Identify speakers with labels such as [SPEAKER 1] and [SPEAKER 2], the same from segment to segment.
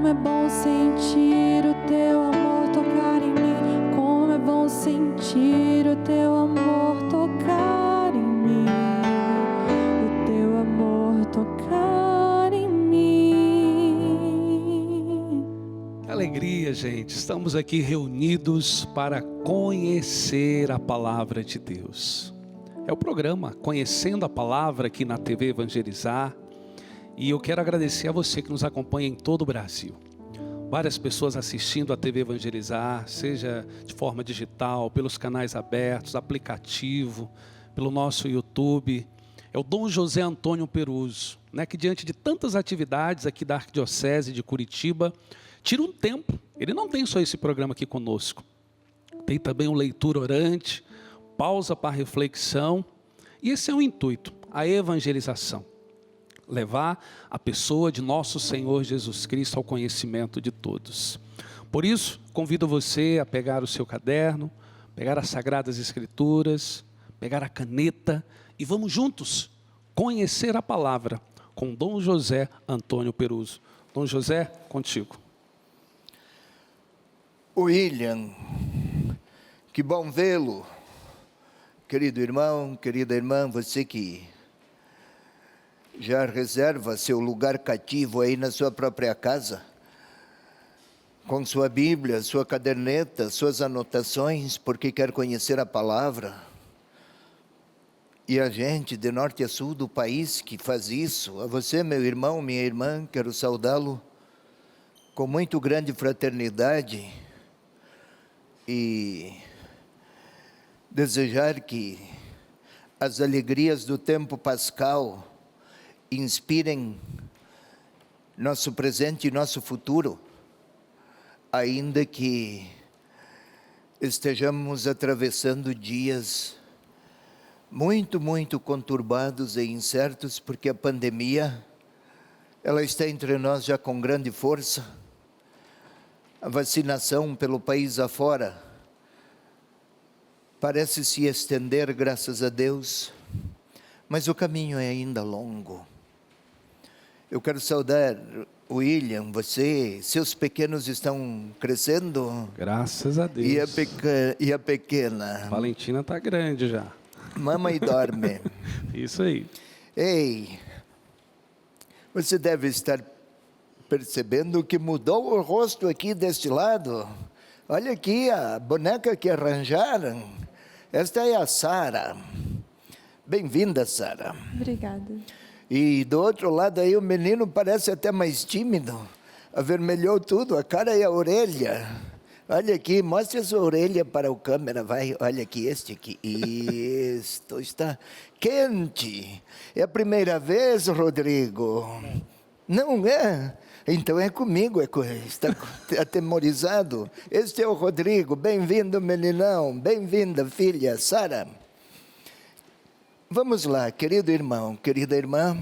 [SPEAKER 1] Como é bom sentir o teu amor tocar em mim. Como é bom sentir o teu amor tocar em mim. O teu amor tocar em mim.
[SPEAKER 2] Que alegria, gente. Estamos aqui reunidos para conhecer a palavra de Deus. É o programa Conhecendo a Palavra aqui na TV Evangelizar. E eu quero agradecer a você que nos acompanha em todo o Brasil. Várias pessoas assistindo a TV Evangelizar, seja de forma digital, pelos canais abertos, aplicativo, pelo nosso YouTube. É o Dom José Antônio Peruso, né, que diante de tantas atividades aqui da Arquidiocese de Curitiba, tira um tempo. Ele não tem só esse programa aqui conosco. Tem também um leitura orante, pausa para reflexão. E esse é o intuito, a evangelização. Levar a pessoa de nosso Senhor Jesus Cristo ao conhecimento de todos. Por isso, convido você a pegar o seu caderno, pegar as Sagradas Escrituras, pegar a caneta e vamos juntos conhecer a palavra com Dom José Antônio Peruso. Dom José, contigo.
[SPEAKER 3] William, que bom vê-lo, querido irmão, querida irmã, você que já reserva seu lugar cativo aí na sua própria casa, com sua Bíblia, sua caderneta, suas anotações, porque quer conhecer a palavra. E a gente de norte a sul do país que faz isso, a você, meu irmão, minha irmã, quero saudá-lo com muito grande fraternidade e desejar que as alegrias do tempo pascal inspirem nosso presente e nosso futuro, ainda que estejamos atravessando dias muito conturbados e incertos, porque a pandemia, ela está entre nós já com grande força. A vacinação pelo país afora parece se estender, graças a Deus, mas o caminho é ainda longo. Eu quero saudar William, você, seus pequenos estão crescendo?
[SPEAKER 2] Graças a Deus.
[SPEAKER 3] E a pequena?
[SPEAKER 2] Valentina está grande já.
[SPEAKER 3] Mama e dorme.
[SPEAKER 2] Isso aí.
[SPEAKER 3] Ei, você deve estar percebendo que mudou o rosto aqui deste lado. Olha aqui a boneca que arranjaram. Esta é a Sara. Bem-vinda, Sara.
[SPEAKER 1] Obrigada.
[SPEAKER 3] E do outro lado aí o menino parece até mais tímido. Avermelhou tudo, a cara e a orelha. Olha aqui, mostre a sua orelha para o câmera, vai. Olha aqui, este aqui. Isto está quente. É a primeira vez, Rodrigo? Não é? Então é comigo, está atemorizado. Este é o Rodrigo. Bem-vindo, meninão. Bem-vinda, filha, Sara. Vamos lá, querido irmão, querida irmã.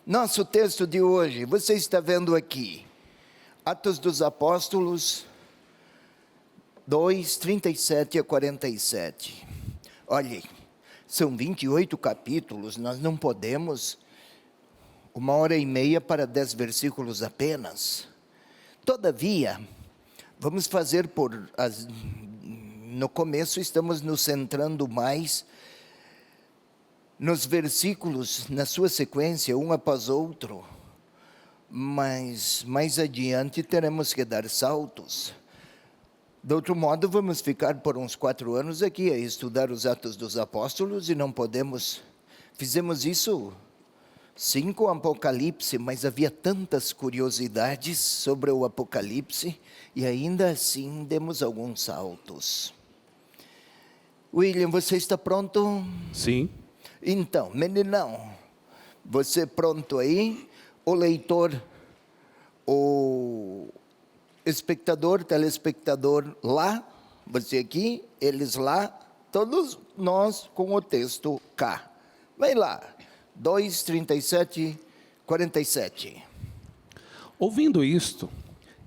[SPEAKER 3] Nosso texto de hoje, você está vendo aqui. Atos dos Apóstolos 2, 37 a 47. Olhem, são 28 capítulos, nós não podemos 1h30 para 10 versículos apenas. Todavia, vamos fazer no começo estamos nos centrando mais nos versículos, na sua sequência, um após outro, mas mais adiante teremos que dar saltos. De outro modo, vamos ficar por uns 4 anos aqui a estudar os Atos dos Apóstolos e não podemos. Fizemos isso 5 Apocalipse, mas havia tantas curiosidades sobre o Apocalipse e ainda assim demos alguns saltos. William, você está pronto?
[SPEAKER 2] Sim.
[SPEAKER 3] Então, meninão, você pronto aí? O leitor, o espectador, telespectador lá, você aqui, eles lá, todos nós com o texto cá. Vai lá, 2, 37, 47.
[SPEAKER 2] Ouvindo isto,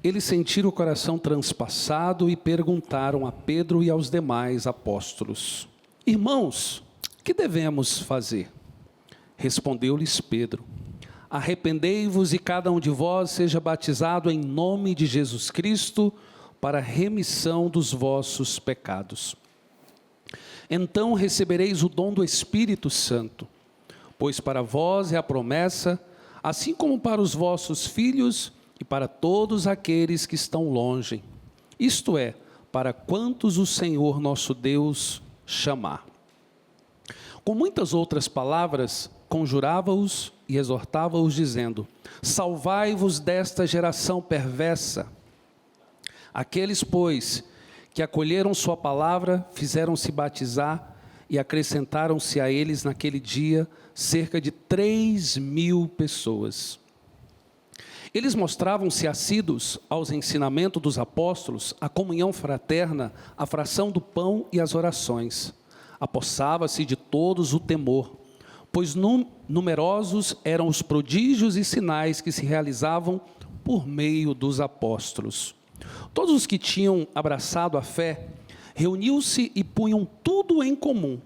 [SPEAKER 2] eles sentiram o coração transpassado e perguntaram a Pedro e aos demais apóstolos: Irmãos, que devemos fazer? Respondeu-lhes Pedro: arrependei-vos e cada um de vós seja batizado em nome de Jesus Cristo para a remissão dos vossos pecados. Então recebereis o dom do Espírito Santo, pois para vós é a promessa, assim como para os vossos filhos e para todos aqueles que estão longe, isto é, para quantos o Senhor nosso Deus chamar. Com muitas outras palavras, conjurava-os e exortava-os, dizendo: salvai-vos desta geração perversa. Aqueles, pois, que acolheram sua palavra, fizeram-se batizar e acrescentaram-se a eles naquele dia cerca de 3.000 pessoas. Eles mostravam-se assíduos aos ensinamentos dos apóstolos, à comunhão fraterna, à fração do pão e às orações. Apossava-se de todos o temor, pois numerosos eram os prodígios e sinais que se realizavam por meio dos apóstolos. Todos os que tinham abraçado a fé, reuniam-se e punham tudo em comum,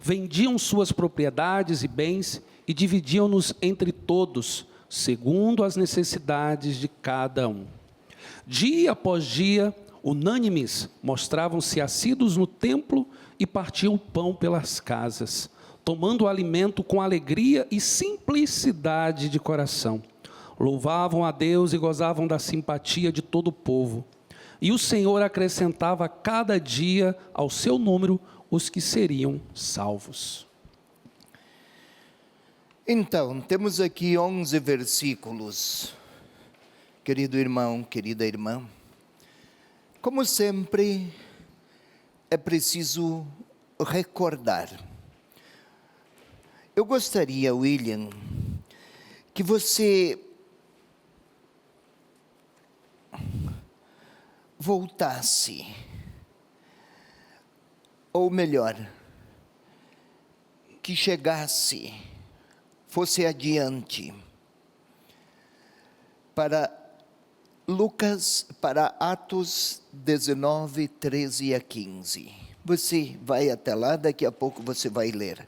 [SPEAKER 2] vendiam suas propriedades e bens e dividiam-nos entre todos, segundo as necessidades de cada um. Dia após dia, unânimes, mostravam-se assíduos no templo e partiam o pão pelas casas, tomando o alimento com alegria e simplicidade de coração. Louvavam a Deus e gozavam da simpatia de todo o povo. E o Senhor acrescentava cada dia ao seu número os que seriam salvos.
[SPEAKER 3] Então, temos aqui 11 versículos. Querido irmão, querida irmã, como sempre, é preciso recordar. Eu gostaria, William, que você voltasse, ou melhor, que chegasse, fosse adiante, para Lucas, para Atos 19, 13 a 15. Você vai até lá, daqui a pouco você vai ler.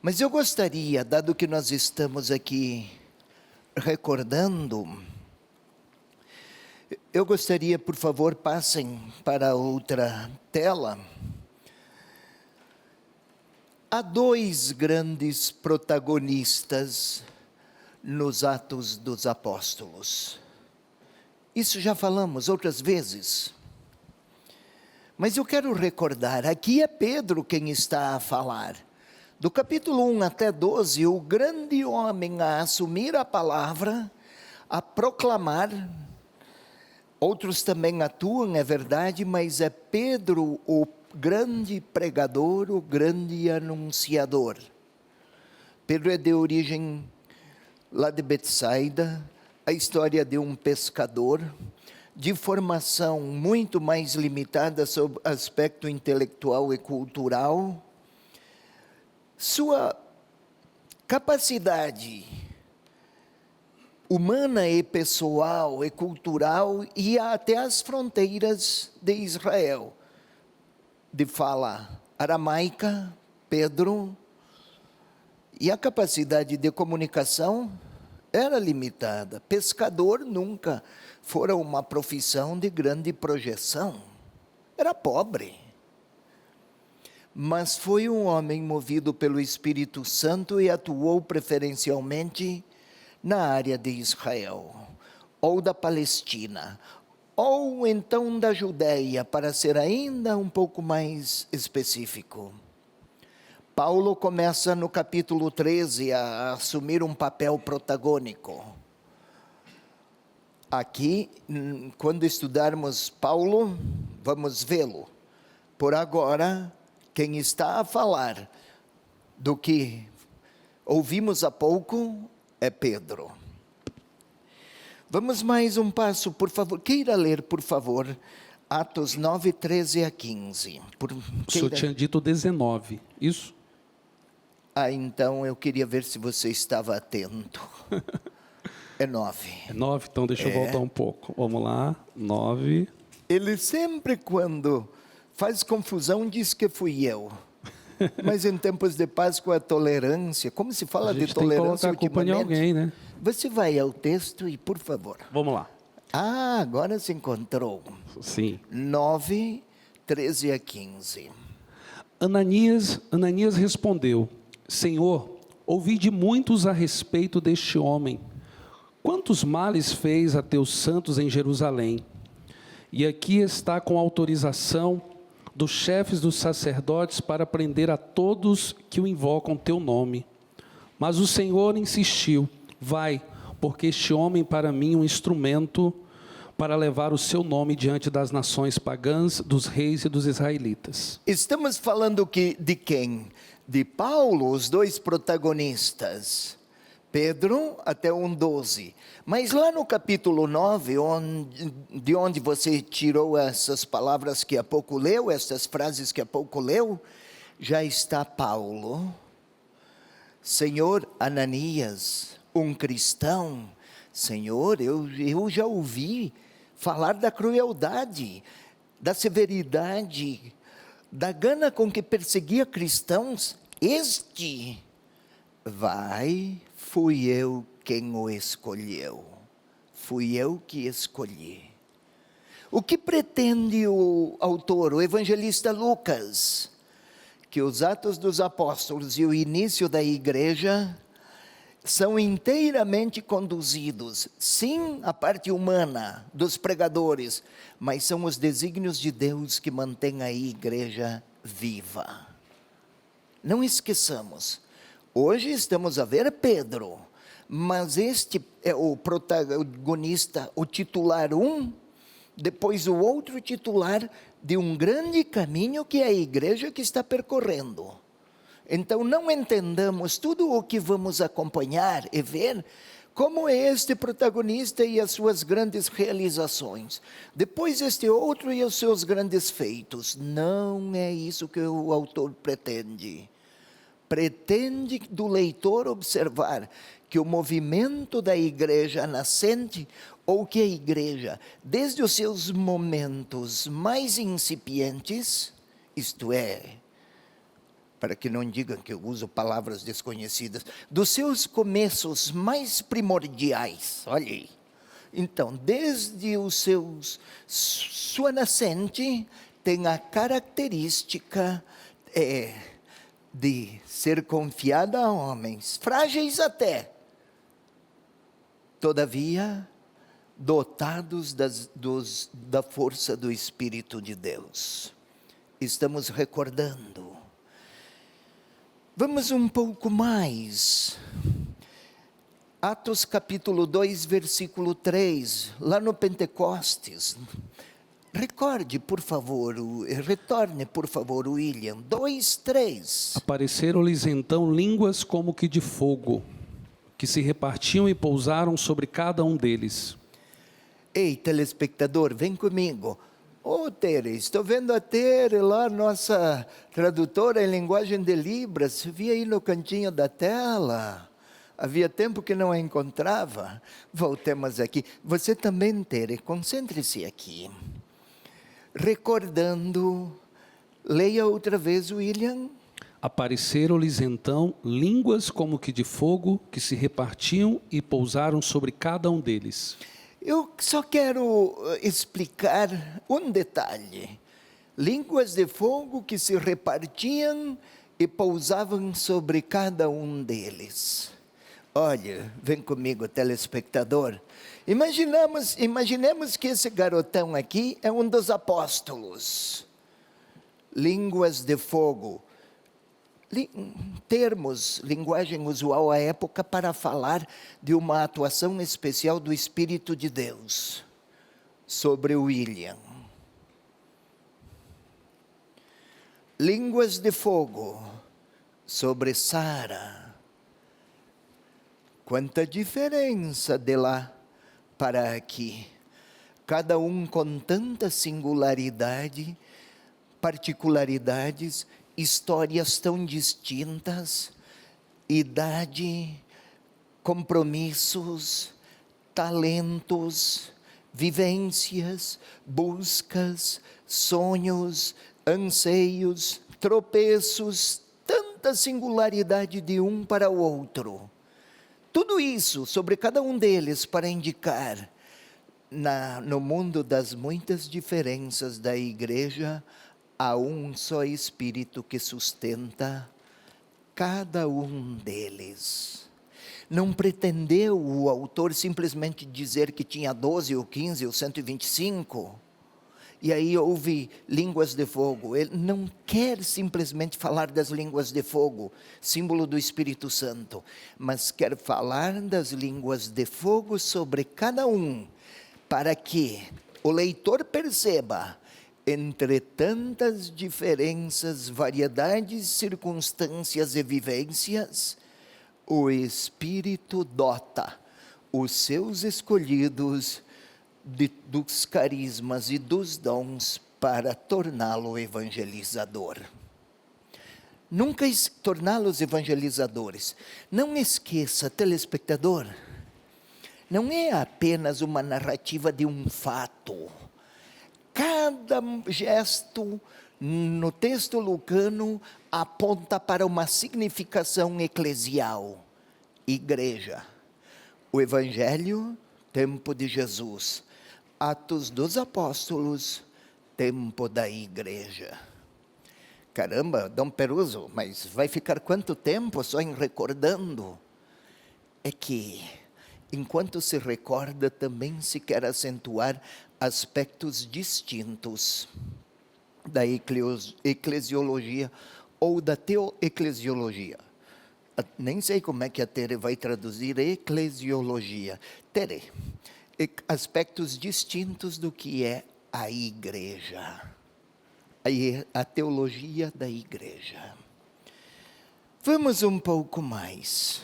[SPEAKER 3] Mas eu gostaria, dado que nós estamos aqui recordando, eu gostaria, por favor, passem para outra tela. Há dois grandes protagonistas nos Atos dos Apóstolos. Isso já falamos outras vezes. Mas eu quero recordar, aqui é Pedro quem está a falar. Do capítulo 1 até 12, o grande homem a assumir a palavra, a proclamar. Outros também atuam, é verdade, mas é Pedro o grande pregador, o grande anunciador. Pedro é de origem lá de Betsaida, a história de um pescador, de formação muito mais limitada sob aspecto intelectual e cultural. Sua capacidade humana e pessoal e cultural ia até as fronteiras de Israel. De fala aramaica, Pedro, e a capacidade de comunicação era limitada. Pescador nunca fora uma profissão de grande projeção. Era pobre. Mas foi um homem movido pelo Espírito Santo e atuou preferencialmente na área de Israel, ou da Palestina, ou então da Judéia, para ser ainda um pouco mais específico. Paulo começa no capítulo 13 a assumir um papel protagônico. Aqui, quando estudarmos Paulo, vamos vê-lo. Por agora, quem está a falar do que ouvimos há pouco é Pedro. Vamos mais um passo, por favor. Queira ler, por favor, Atos 9, 13 a 15.
[SPEAKER 2] O senhor tinha dito 19, isso?
[SPEAKER 3] Então eu queria ver se você estava atento. É 9.
[SPEAKER 2] É 9, então deixa eu voltar um pouco. Vamos lá, 9.
[SPEAKER 3] Ele sempre, quando faz confusão, diz que fui eu. Mas em tempos de Páscoa, a tolerância, como se fala de tolerância
[SPEAKER 2] tem que colocar a culpa em alguém, né?
[SPEAKER 3] Você vai ao texto e, por favor.
[SPEAKER 2] Vamos lá.
[SPEAKER 3] Ah, agora se encontrou.
[SPEAKER 2] Sim.
[SPEAKER 3] 9, 13 a 15.
[SPEAKER 2] Ananias respondeu: Senhor, ouvi de muitos a respeito deste homem. Quantos males fez a teus santos em Jerusalém? E aqui está com autorização dos chefes dos sacerdotes para prender a todos que o invocam teu nome. Mas o Senhor insistiu: vai, porque este homem para mim é um instrumento para levar o seu nome diante das nações pagãs, dos reis e dos israelitas.
[SPEAKER 3] Estamos falando de quem? De Paulo, os dois protagonistas. Pedro até 1:12. Mas lá no capítulo 9, de onde você tirou essas palavras que há pouco leu, essas frases que há pouco leu, já está Paulo. Senhor Ananias, um cristão, Senhor, eu já ouvi falar da crueldade, da severidade, da gana com que perseguia cristãos. Fui eu quem o escolheu. Fui eu que escolhi. O que pretende o autor, o evangelista Lucas? Que os Atos dos Apóstolos e o início da igreja são inteiramente conduzidos, sim, a parte humana dos pregadores, mas são os desígnios de Deus que mantêm a igreja viva. Não esqueçamos, hoje estamos a ver Pedro, mas este é o protagonista, o titular depois o outro titular de um grande caminho que é a igreja que está percorrendo. Então não entendamos tudo o que vamos acompanhar e ver como é este protagonista e as suas grandes realizações. Depois este outro e os seus grandes feitos. Não é isso que o autor pretende. Pretende do leitor observar que o movimento da igreja nascente, ou que a igreja, desde os seus momentos mais incipientes, isto é, para que não digam que eu uso palavras desconhecidas, dos seus começos mais primordiais, olha aí. Então, desde sua nascente, tem a característica de ser confiada a homens, frágeis até, todavia, dotados da força do Espírito de Deus. Estamos recordando. Vamos um pouco mais. Atos capítulo 2, versículo 3, lá no Pentecostes. Recorde, por favor, retorne, por favor, William. 2, 3.
[SPEAKER 2] Apareceram-lhes então línguas como que de fogo, que se repartiam e pousaram sobre cada um deles.
[SPEAKER 3] Ei, telespectador, vem comigo. Tere, estou vendo a Tere lá, nossa tradutora em linguagem de Libras. Vi aí no cantinho da tela. Havia tempo que não a encontrava. Voltemos aqui. Você também, Tere, concentre-se aqui. Recordando, leia outra vez, William.
[SPEAKER 2] Apareceram-lhes então línguas como que de fogo, que se repartiam e pousaram sobre cada um deles.
[SPEAKER 3] Eu só quero explicar um detalhe. Línguas de fogo que se repartiam e pousavam sobre cada um deles. Olha, vem comigo, telespectador. Imaginemos que esse garotão aqui é um dos apóstolos. Línguas de fogo. Termos, linguagem usual à época para falar de uma atuação especial do Espírito de Deus sobre William. Línguas de fogo sobre Sara. Quanta diferença de lá para aqui. Cada um com tanta singularidade, particularidades, histórias tão distintas, idade, compromissos, talentos, vivências, buscas, sonhos, anseios, tropeços, tanta singularidade de um para o outro. Tudo isso sobre cada um deles para indicar, no mundo das muitas diferenças da igreja, há um só Espírito que sustenta cada um deles. Não pretendeu o autor simplesmente dizer que tinha 12 ou 15 ou 125, e aí houve línguas de fogo. Ele não quer simplesmente falar das línguas de fogo, símbolo do Espírito Santo, mas quer falar das línguas de fogo sobre cada um, para que o leitor perceba, entre tantas diferenças, variedades, circunstâncias e vivências, o Espírito dota os seus escolhidos dos carismas e dos dons para torná-lo evangelizador. Nunca torná-los evangelizadores. Não esqueça, telespectador, não é apenas uma narrativa de um fato. Cada gesto no texto lucano aponta para uma significação eclesial. Igreja. O Evangelho, tempo de Jesus. Atos dos Apóstolos, tempo da igreja. Caramba, Dom Peruso, mas vai ficar quanto tempo só em recordando? É que, enquanto se recorda, também se quer acentuar aspectos distintos da eclesiologia ou da teoeclesiologia. Nem sei como é que a Tere vai traduzir eclesiologia. Tere, aspectos distintos do que é a igreja. A teologia da igreja. Vamos um pouco mais.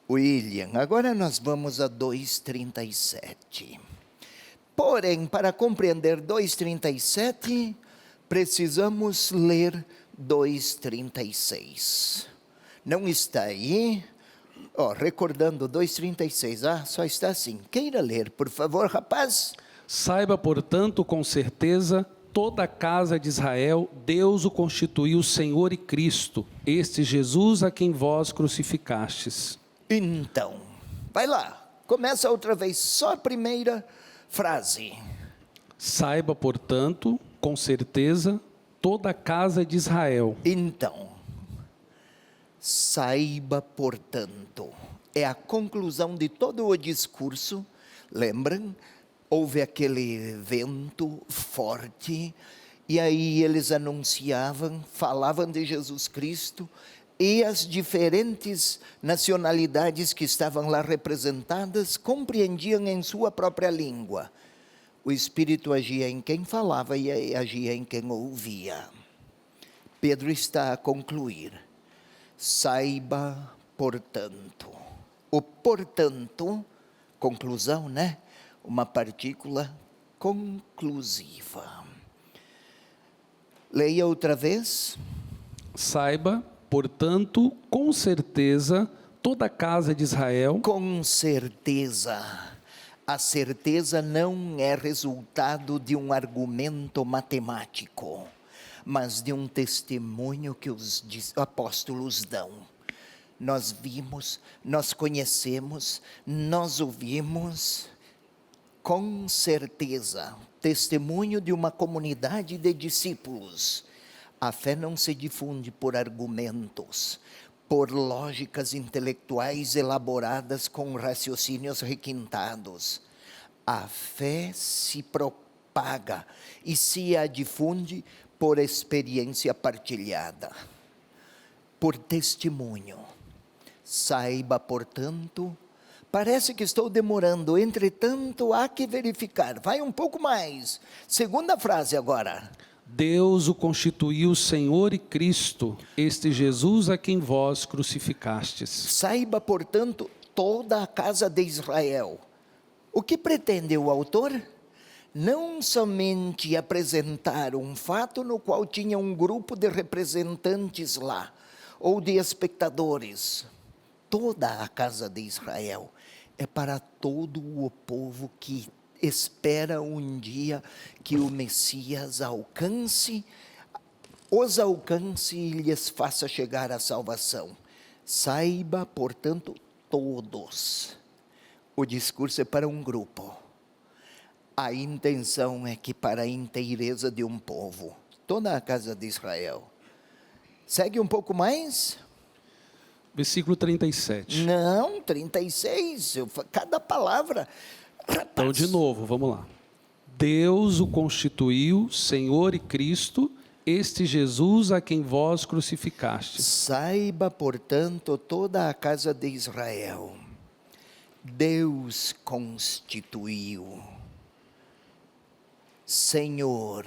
[SPEAKER 3] William, agora nós vamos a 2,37. Porém, para compreender 2,37, precisamos ler 2,36. Não está aí? Recordando 2,36, só está assim. Queira ler, por favor, rapaz.
[SPEAKER 2] Saiba, portanto, com certeza, toda a casa de Israel, Deus o constituiu Senhor e Cristo, este Jesus a quem vós crucificastes.
[SPEAKER 3] Então, vai lá, começa outra vez, só a primeira frase.
[SPEAKER 2] Saiba, portanto, com certeza, toda a casa de Israel.
[SPEAKER 3] Então, saiba, portanto, é a conclusão de todo o discurso. Lembram? Houve aquele vento forte, e aí eles anunciavam, falavam de Jesus Cristo, e as diferentes nacionalidades que estavam lá representadas compreendiam em sua própria língua. O Espírito agia em quem falava e agia em quem ouvia. Pedro está a concluir. Saiba, portanto. O portanto, conclusão, né? Uma partícula conclusiva. Leia outra vez.
[SPEAKER 2] Saiba, portanto, com certeza, toda a casa de Israel.
[SPEAKER 3] Com certeza. A certeza não é resultado de um argumento matemático, mas de um testemunho que os apóstolos dão. Nós vimos, nós conhecemos, nós ouvimos, com certeza, testemunho de uma comunidade de discípulos. A fé não se difunde por argumentos, por lógicas intelectuais elaboradas com raciocínios requintados. A fé se propaga e se a difunde por experiência partilhada, por testemunho. Saiba, portanto, parece que estou demorando, entretanto, há que verificar. Vai um pouco mais. Segunda frase agora.
[SPEAKER 2] Deus o constituiu Senhor e Cristo, este Jesus a quem vós crucificastes.
[SPEAKER 3] Saiba, portanto, toda a casa de Israel. O que pretende o autor? Não somente apresentar um fato no qual tinha um grupo de representantes lá, ou de espectadores. Toda a casa de Israel é para todo o povo que espera um dia que o Messias os alcance e lhes faça chegar a salvação. Saiba, portanto, todos. O discurso é para um grupo. A intenção é que para a inteireza de um povo, toda a casa de Israel. Segue um pouco mais.
[SPEAKER 2] Versículo 37.
[SPEAKER 3] Não, 36. Cada palavra. Rapaz.
[SPEAKER 2] Então, de novo, vamos lá. Deus o constituiu Senhor e Cristo, este Jesus a quem vós crucificastes.
[SPEAKER 3] Saiba, portanto, toda a casa de Israel. Deus constituiu Senhor,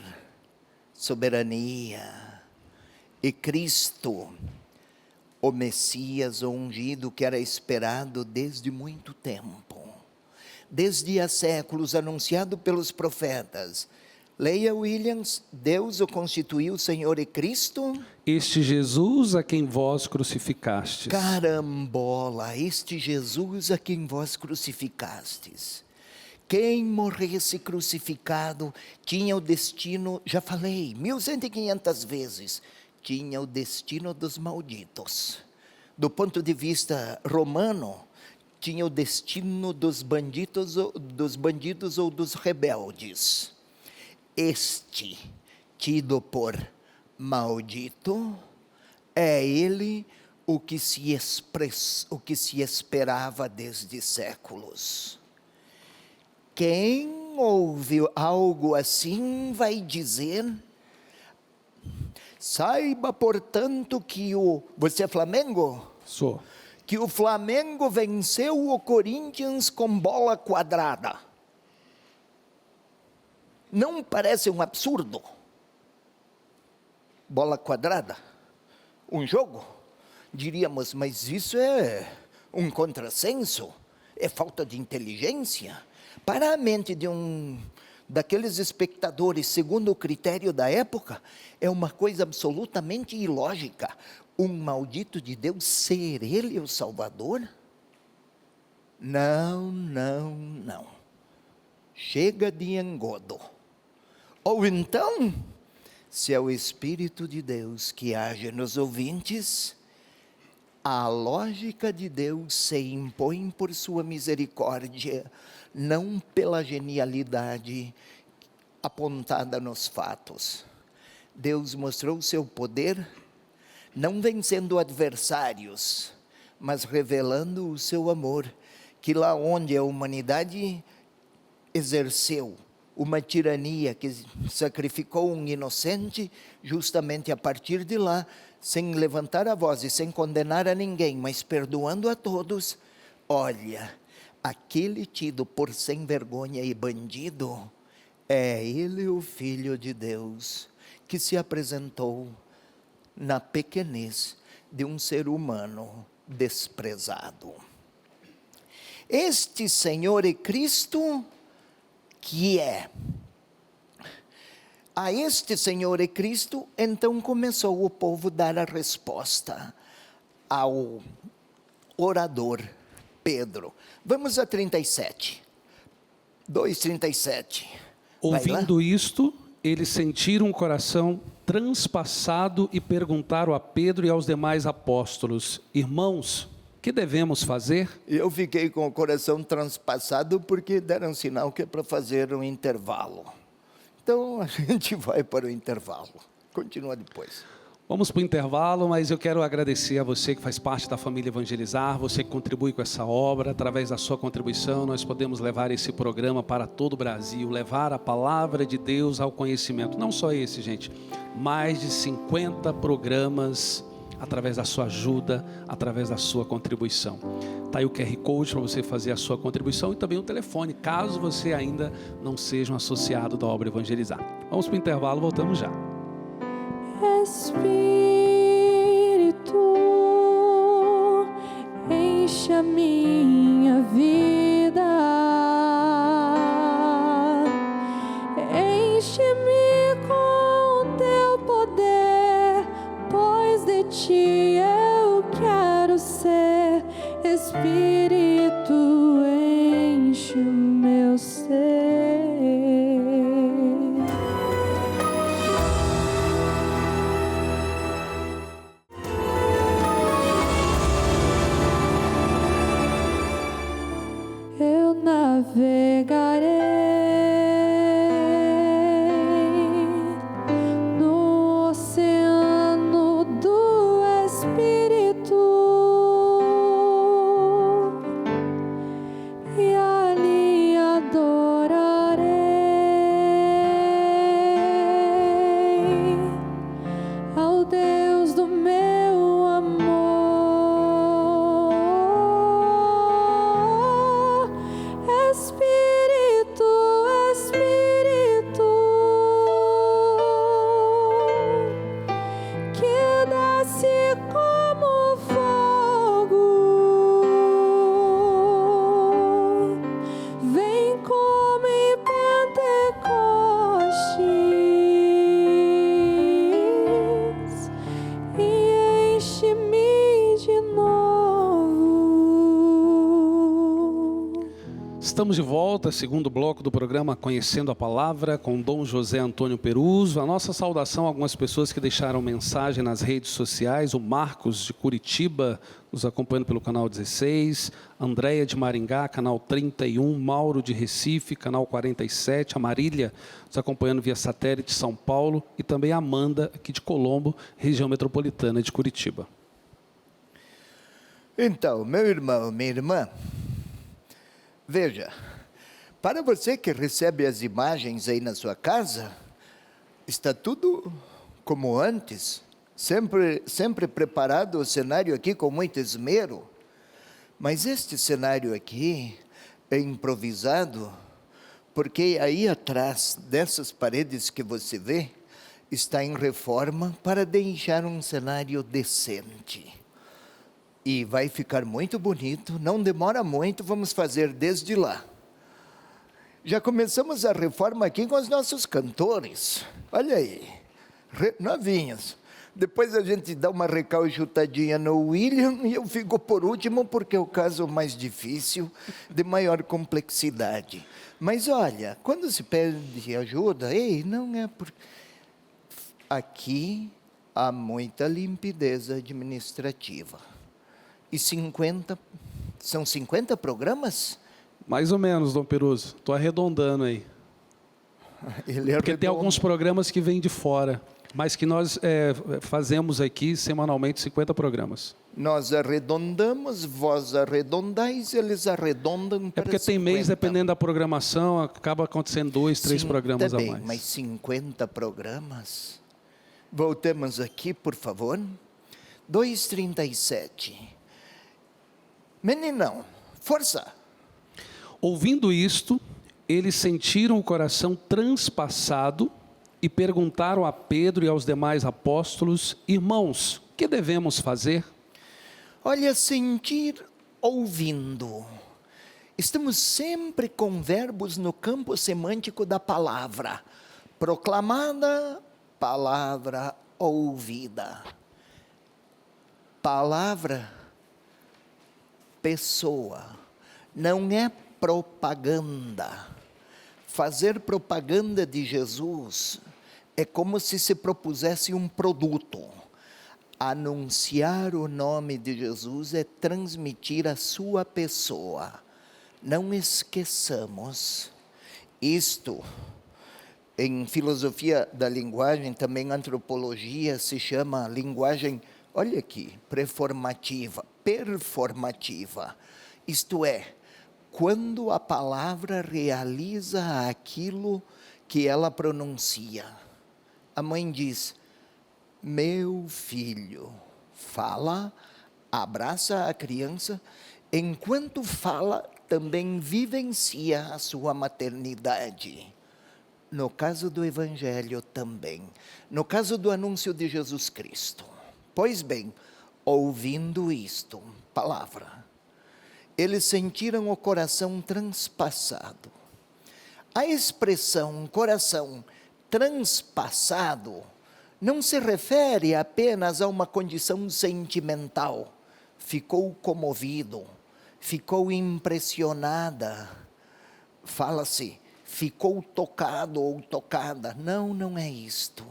[SPEAKER 3] soberania, e Cristo, o Messias ungido que era esperado desde muito tempo, desde há séculos, anunciado pelos profetas. Leia, Williams. Deus o constituiu Senhor e Cristo.
[SPEAKER 2] Este Jesus a quem vós crucificastes.
[SPEAKER 3] Carambola, este Jesus a quem vós crucificastes. Quem morresse crucificado tinha o destino, já falei, 1.500 vezes, tinha o destino dos malditos. Do ponto de vista romano, tinha o destino dos bandidos ou dos rebeldes. Este, tido por maldito, é ele o que se esperava desde séculos. Quem ouve algo assim vai dizer: saiba, portanto, que você é Flamengo?
[SPEAKER 2] Sou.
[SPEAKER 3] Que o Flamengo venceu o Corinthians com bola quadrada. Não parece um absurdo? Bola quadrada? Um jogo? Diríamos, mas isso é um contrassenso? É falta de inteligência? Para a mente daqueles espectadores, segundo o critério da época, é uma coisa absolutamente ilógica. Um maldito de Deus ser ele o Salvador? Não, não, não. Chega de engodo. Ou então, se é o Espírito de Deus que age nos ouvintes, a lógica de Deus se impõe por sua misericórdia, não pela genialidade apontada nos fatos. Deus mostrou seu poder, não vencendo adversários, mas revelando o seu amor, que lá onde a humanidade exerceu uma tirania que sacrificou um inocente, justamente a partir de lá, sem levantar a voz e sem condenar a ninguém, mas perdoando a todos, olha, aquele tido por sem vergonha e bandido, é ele o Filho de Deus, que se apresentou na pequenez de um ser humano desprezado. Este Senhor e Cristo, que é. A este Senhor e Cristo, então começou o povo a dar a resposta ao orador Pedro. Vamos a 37. 2:37.
[SPEAKER 2] Ouvindo isto, eles sentiram o coração transpassado e perguntaram a Pedro e aos demais apóstolos: irmãos, que devemos fazer?
[SPEAKER 3] Eu fiquei com o coração transpassado porque deram sinal que é para fazer um intervalo. Então a gente vai para o intervalo. Continua depois.
[SPEAKER 2] Vamos para o intervalo, mas eu quero agradecer a você que faz parte da família Evangelizar, você que contribui com essa obra. Através da sua contribuição, nós podemos levar esse programa para todo o Brasil, levar a palavra de Deus ao conhecimento. Não só esse, gente, mais de 50 programas através da sua ajuda, através da sua contribuição. Está aí o QR Code para você fazer a sua contribuição e também o telefone, caso você ainda não seja um associado da obra Evangelizar. Vamos para o intervalo, voltamos já.
[SPEAKER 1] Espírito, enche a minha vida, enche-me com teu poder, pois de ti eu quero ser. Espírito, enche o meu ser.
[SPEAKER 2] Estamos de volta, segundo bloco do programa Conhecendo a Palavra, com Dom José Antônio Peruso. A nossa saudação a algumas pessoas que deixaram mensagem nas redes sociais. O Marcos, de Curitiba, nos acompanhando pelo canal 16. Andréia, de Maringá, canal 31. Mauro, de Recife, canal 47. A Marília, nos acompanhando via satélite, São Paulo. E também a Amanda, aqui de Colombo, região metropolitana de Curitiba.
[SPEAKER 3] Então, meu irmão, minha irmã, veja, para você que recebe as imagens aí na sua casa, está tudo como antes, sempre preparado o cenário aqui com muito esmero, mas este cenário aqui é improvisado, porque aí atrás dessas paredes que você vê, está em reforma para deixar um cenário decente. E vai ficar muito bonito, não demora muito, vamos fazer desde lá. Já começamos a reforma aqui com os nossos cantores, olha aí, novinhos. Depois a gente dá uma recaujutadinha no William e eu fico por último porque é o caso mais difícil, de maior complexidade. Mas olha, quando se pede ajuda, não é por... Aqui há muita limpidez administrativa. E são 50 programas?
[SPEAKER 2] Mais ou menos, Dom Peruso. Estou arredondando aí. Porque tem alguns programas que vêm de fora, mas que nós fazemos aqui semanalmente 50 programas.
[SPEAKER 3] Nós arredondamos, vós arredondais, eles arredondam para 50.
[SPEAKER 2] É porque tem mês, dependendo da programação, acaba acontecendo 2, 3 programas a mais.
[SPEAKER 3] Mas 50 programas? Voltemos aqui, por favor. 2:37. Meninão, força!
[SPEAKER 2] Ouvindo isto, eles sentiram o coração transpassado e perguntaram a Pedro e aos demais apóstolos: irmãos, que devemos fazer?
[SPEAKER 3] Olha, sentir ouvindo. Estamos sempre com verbos no campo semântico da palavra. Proclamada, palavra ouvida. Palavra, pessoa, não é propaganda. Fazer propaganda de Jesus é como se propusesse um produto. Anunciar o nome de Jesus é transmitir a sua pessoa. Não esqueçamos isto. Em filosofia da linguagem, também antropologia, se chama linguagem, olha aqui, performativa. Isto é, quando a palavra realiza aquilo que ela pronuncia. A mãe diz: meu filho, fala, abraça a criança, enquanto fala, também vivencia a sua maternidade. No caso do Evangelho também, no caso do anúncio de Jesus Cristo. Pois bem, ouvindo isto, palavra, eles sentiram o coração transpassado. A expressão coração transpassado não se refere apenas a uma condição sentimental. Ficou comovido, ficou impressionada. Fala-se, ficou tocado ou tocada. Não, não é isto.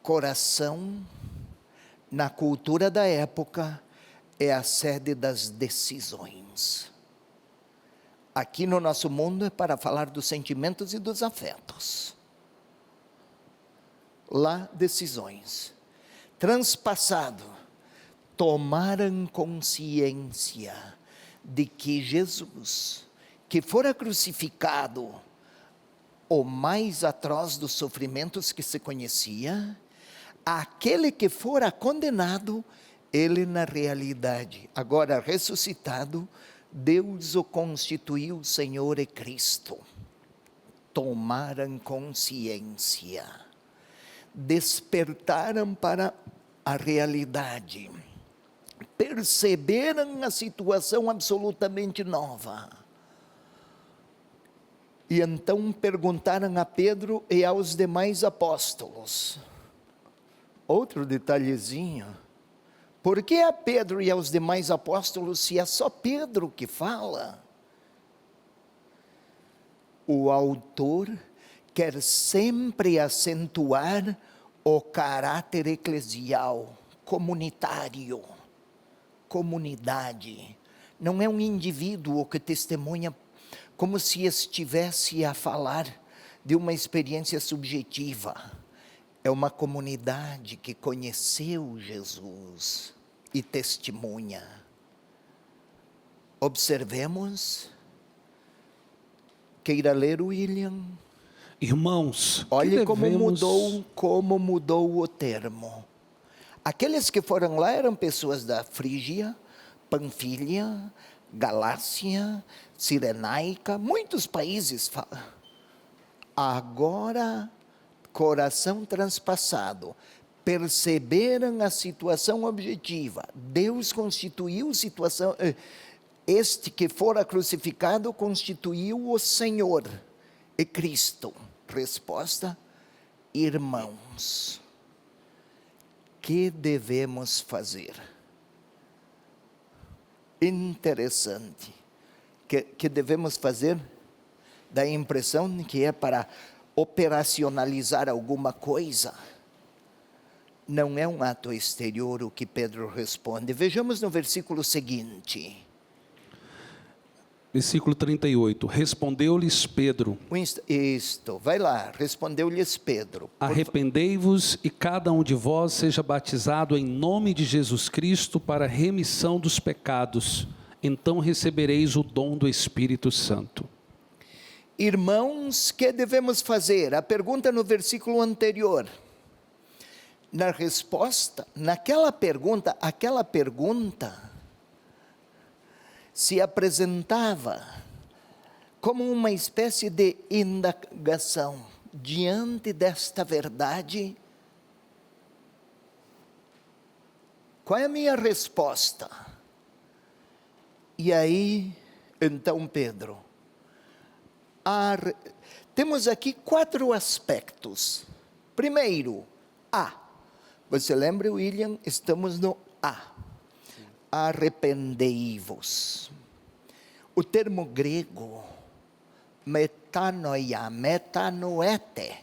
[SPEAKER 3] Coração, na cultura da época, é a sede das decisões. Aqui no nosso mundo é para falar dos sentimentos e dos afetos. Lá, decisões. Transpassado, tomaram consciência de que Jesus, que fora crucificado, o mais atroz dos sofrimentos que se conhecia, aquele que fora condenado, ele na realidade, agora ressuscitado, Deus o constituiu Senhor e Cristo. Tomaram consciência, despertaram para a realidade, perceberam a situação absolutamente nova. E então perguntaram a Pedro e aos demais apóstolos. Outro detalhezinho. Por que a Pedro e aos demais apóstolos, se é só Pedro que fala? o autor quer sempre acentuar o caráter eclesial, comunitário, comunidade. Não é um indivíduo que testemunha como se estivesse a falar de uma experiência subjetiva. É uma comunidade que conheceu Jesus e testemunha. Observemos. Queira ler, William?
[SPEAKER 2] Irmãos,
[SPEAKER 3] Olhe
[SPEAKER 2] que
[SPEAKER 3] como mudou o termo. Aqueles que foram lá eram pessoas da Frígia, Panfília, Galácia, Cirenaica, muitos países. Agora, coração transpassado, perceberam a situação objetiva. Deus constituiu situação. Este que fora crucificado constituiu o Senhor e Cristo. Resposta: irmãos, que devemos fazer? Interessante. Que devemos fazer? Dá a impressão que é para operacionalizar alguma coisa. Não é um ato exterior o que Pedro responde. Vejamos no versículo seguinte.
[SPEAKER 2] Versículo 38, respondeu-lhes Pedro.
[SPEAKER 3] Vai lá, respondeu-lhes Pedro.
[SPEAKER 2] Arrependei-vos e cada um de vós seja batizado em nome de Jesus Cristo para a remissão dos pecados. Então recebereis o dom do Espírito Santo.
[SPEAKER 3] Irmãos, que devemos fazer? A pergunta no versículo anterior. Na resposta, aquela pergunta se apresentava como uma espécie de indagação. Diante desta verdade, qual é a minha resposta? E aí, então Pedro, temos aqui 4 aspectos. Primeiro, você lembra, William? Estamos no arrependei-vos. O termo grego, metanoia, metanoete,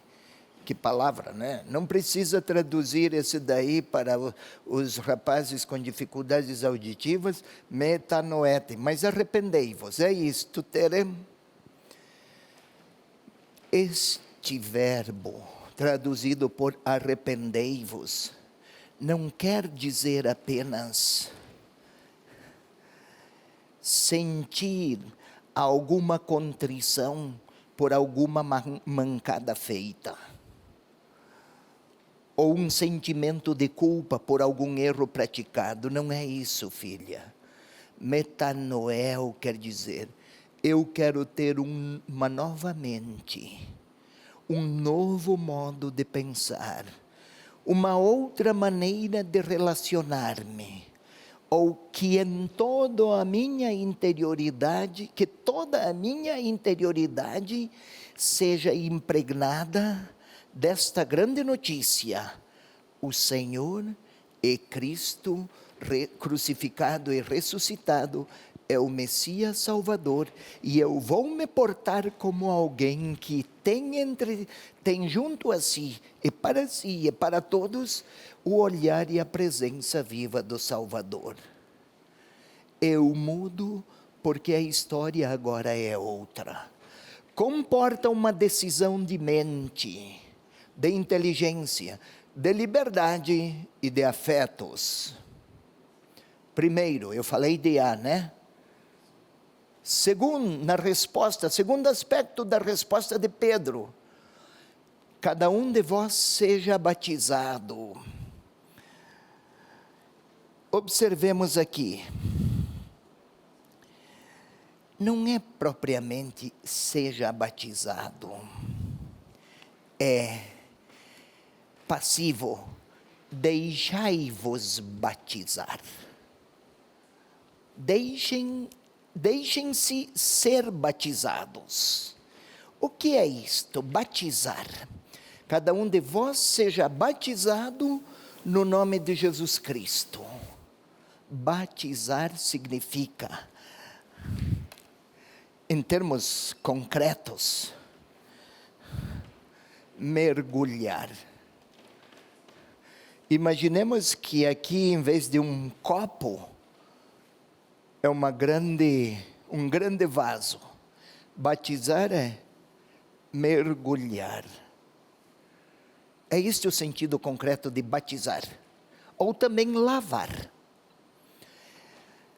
[SPEAKER 3] que palavra, né? Não precisa traduzir esse daí para os rapazes com dificuldades auditivas, metanoete, mas arrependei-vos, é isto, terem. Este verbo, traduzido por arrependei-vos, não quer dizer apenas sentir alguma contrição por alguma mancada feita, ou um sentimento de culpa por algum erro praticado. Não é isso, filha. Metanoel quer dizer, eu quero ter uma nova mente, um novo modo de pensar, uma outra maneira de relacionar-me, ou que toda a minha interioridade seja impregnada desta grande notícia: o Senhor é Cristo crucificado e ressuscitado, é o Messias Salvador, e eu vou me portar como alguém que tem junto a si e para todos o olhar e a presença viva do Salvador. Eu mudo porque a história agora é outra. Comporta uma decisão de mente, de inteligência, de liberdade e de afetos. Primeiro, eu falei de né? Segundo aspecto da resposta de Pedro: cada um de vós seja batizado. Observemos aqui, não é propriamente seja batizado, é passivo, deixai-vos batizar. Deixem-se ser batizados. O que é isto? Batizar. Cada um de vós seja batizado no nome de Jesus Cristo. Batizar significa, em termos concretos, mergulhar. Imaginemos que aqui, em vez de um copo, é um grande vaso. Batizar é mergulhar. É este o sentido concreto de batizar. Ou também lavar.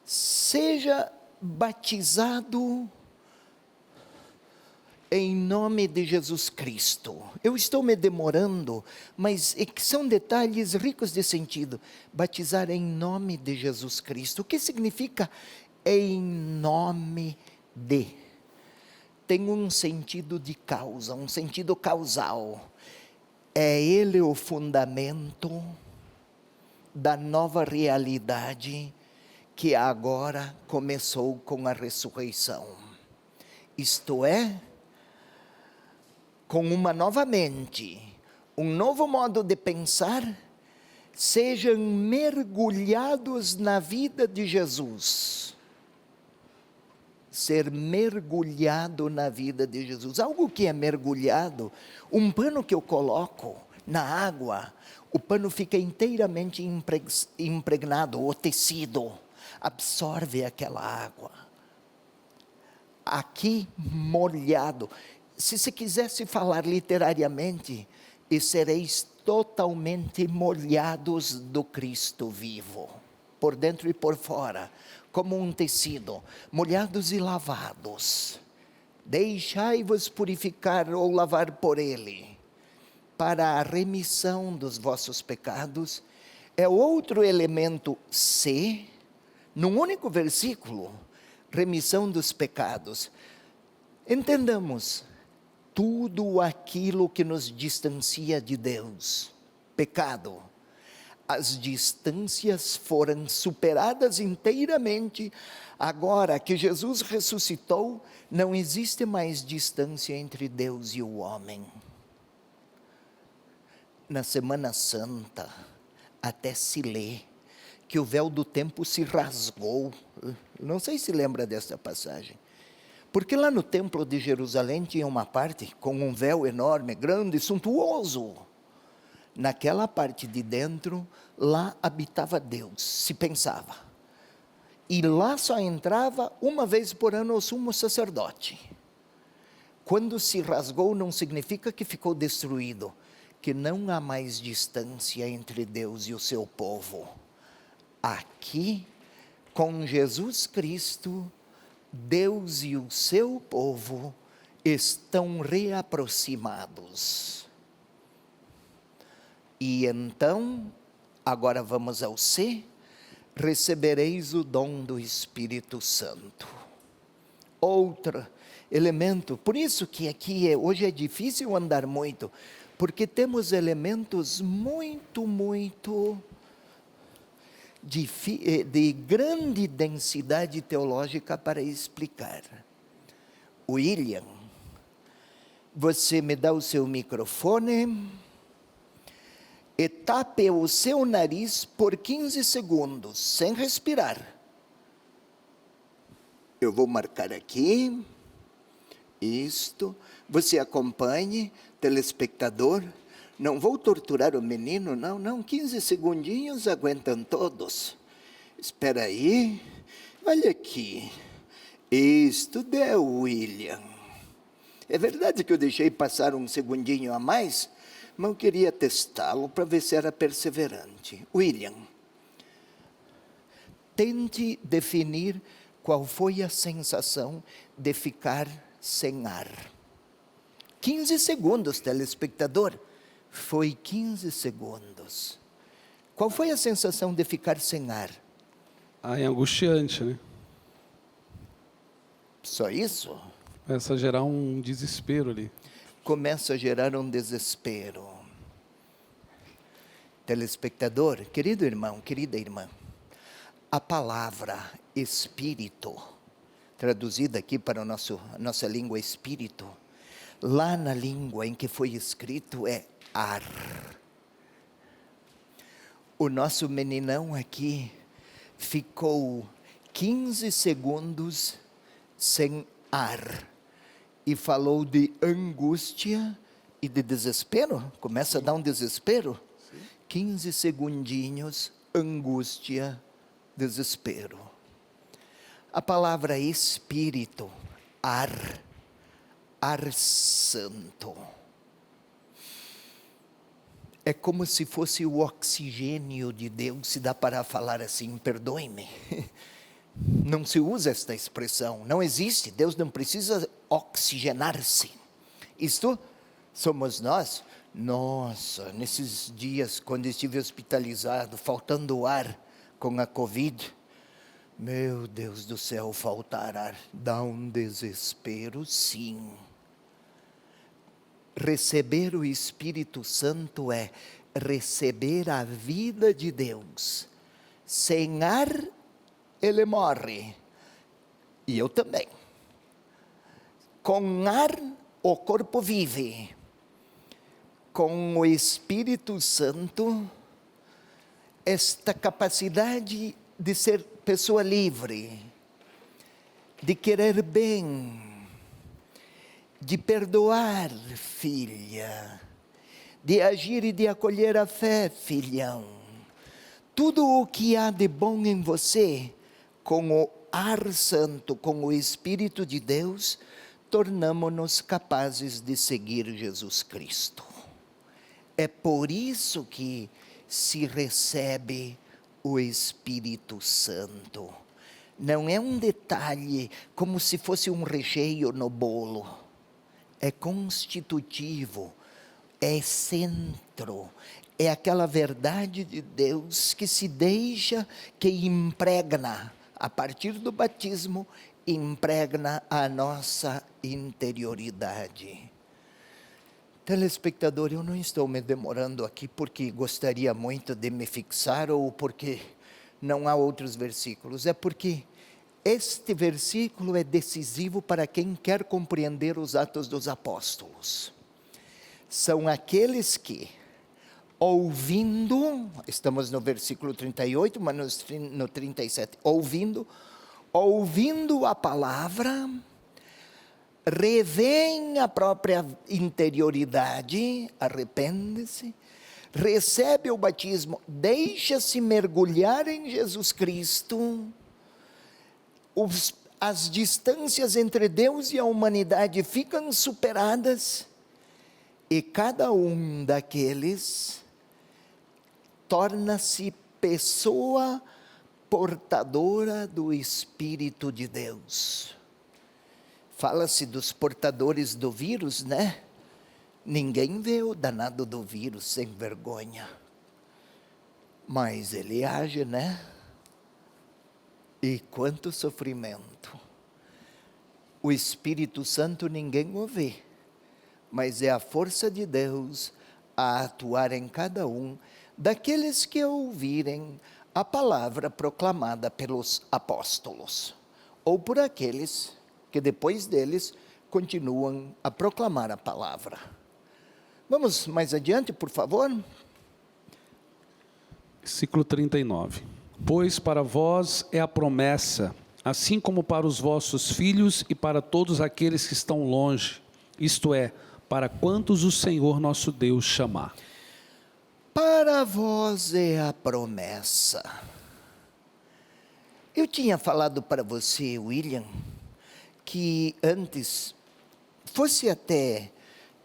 [SPEAKER 3] Seja batizado em nome de Jesus Cristo. Eu estou me demorando, mas são detalhes ricos de sentido. Batizar em nome de Jesus Cristo. O que significa em nome de? Tem um sentido de causa, um sentido causal. É Ele o fundamento da nova realidade que agora começou com a ressurreição. Isto é, com uma nova mente, um novo modo de pensar, sejam mergulhados na vida de Jesus. Ser mergulhado na vida de Jesus. Algo que é mergulhado, um pano que eu coloco na água, o pano fica inteiramente impregnado, o tecido absorve aquela água. Aqui, molhado. Se se quisesse falar literariamente, e sereis totalmente molhados do Cristo vivo, por dentro e por fora, como um tecido, molhados e lavados. Deixai-vos purificar ou lavar por Ele, para a remissão dos vossos pecados. É outro elemento C, num único versículo, remissão dos pecados. Entendamos, tudo aquilo que nos distancia de Deus, pecado, as distâncias foram superadas inteiramente. Agora que Jesus ressuscitou, não existe mais distância entre Deus e o homem. Na Semana Santa, até se lê que o véu do templo se rasgou. Não sei se lembra dessa passagem. Porque lá no templo de Jerusalém tinha uma parte com um véu enorme, grande, suntuoso. Naquela parte de dentro, lá habitava Deus, se pensava. E lá só entrava uma vez por ano o sumo sacerdote. Quando se rasgou, não significa que ficou destruído, que não há mais distância entre Deus e o seu povo. Aqui, com Jesus Cristo, Deus e o seu povo estão reaproximados. E então, agora vamos ao C, recebereis o dom do Espírito Santo. Outro elemento, por isso que aqui hoje é difícil andar muito, porque temos elementos muito de grande densidade teológica para explicar. William, você me dá o seu microfone e tape o seu nariz por 15 segundos, sem respirar. Eu vou marcar aqui, isto, você acompanhe, telespectador. Não vou torturar o menino, não, 15 segundinhos aguentam todos. Espera aí, olha aqui, isto deu, William. É verdade que eu deixei passar um segundinho a mais, mas eu queria testá-lo para ver se era perseverante. William, tente definir qual foi a sensação de ficar sem ar. 15 segundos, telespectador. Foi 15 segundos. Qual foi a sensação de ficar sem ar?
[SPEAKER 2] É angustiante, né?
[SPEAKER 3] Só isso?
[SPEAKER 2] Começa a gerar um desespero ali.
[SPEAKER 3] Começa a gerar um desespero. Telespectador, querido irmão, querida irmã, a palavra espírito, traduzida aqui para a nossa língua espírito, lá na língua em que foi escrito é ar. O nosso meninão aqui ficou 15 segundos sem ar e falou de angústia e de desespero, começa a dar um desespero. 15 segundinhos, angústia, desespero. A palavra espírito, ar santo. É como se fosse o oxigênio de Deus, se dá para falar assim, perdoe-me. Não se usa esta expressão, não existe, Deus não precisa oxigenar-se. Isto somos nós. Nossa, nesses dias, quando estive hospitalizado, faltando ar com a Covid, meu Deus do céu, faltar ar, dá um desespero, sim. Receber o Espírito Santo é receber a vida de Deus. Sem ar, ele morre. E eu também. Com ar, o corpo vive. Com o Espírito Santo, esta capacidade de ser pessoa livre, de querer bem, de perdoar, filha, de agir e de acolher a fé, filhão. Tudo o que há de bom em você, com o ar santo, com o Espírito de Deus, tornamo-nos capazes de seguir Jesus Cristo. É por isso que se recebe o Espírito Santo. Não é um detalhe como se fosse um recheio no bolo. É constitutivo, é centro, é aquela verdade de Deus que se deixa, que impregna, a partir do batismo, impregna a nossa interioridade. Telespectador, eu não estou me demorando aqui porque gostaria muito de me fixar ou porque não há outros versículos. É porque este versículo é decisivo para quem quer compreender os Atos dos Apóstolos. São aqueles que, ouvindo, estamos no versículo 38, mas no 37, ouvindo a palavra, revêem a própria interioridade, arrepende-se, recebe o batismo, deixa-se mergulhar em Jesus Cristo, as distâncias entre Deus e a humanidade ficam superadas, e cada um daqueles torna-se pessoa portadora do Espírito de Deus. Fala-se dos portadores do vírus, né? Ninguém vê o danado do vírus sem vergonha. Mas ele age, né? E quanto sofrimento. O Espírito Santo ninguém o vê, mas é a força de Deus a atuar em cada um daqueles que ouvirem a palavra proclamada pelos apóstolos, ou por aqueles que depois deles continuam a proclamar a palavra. Vamos mais adiante, por favor.
[SPEAKER 2] Versículo 39. Pois para vós é a promessa, assim como para os vossos filhos e para todos aqueles que estão longe, isto é, para quantos o Senhor nosso Deus chamar.
[SPEAKER 3] Para vós é a promessa. Eu tinha falado para você, William, que antes, fosse até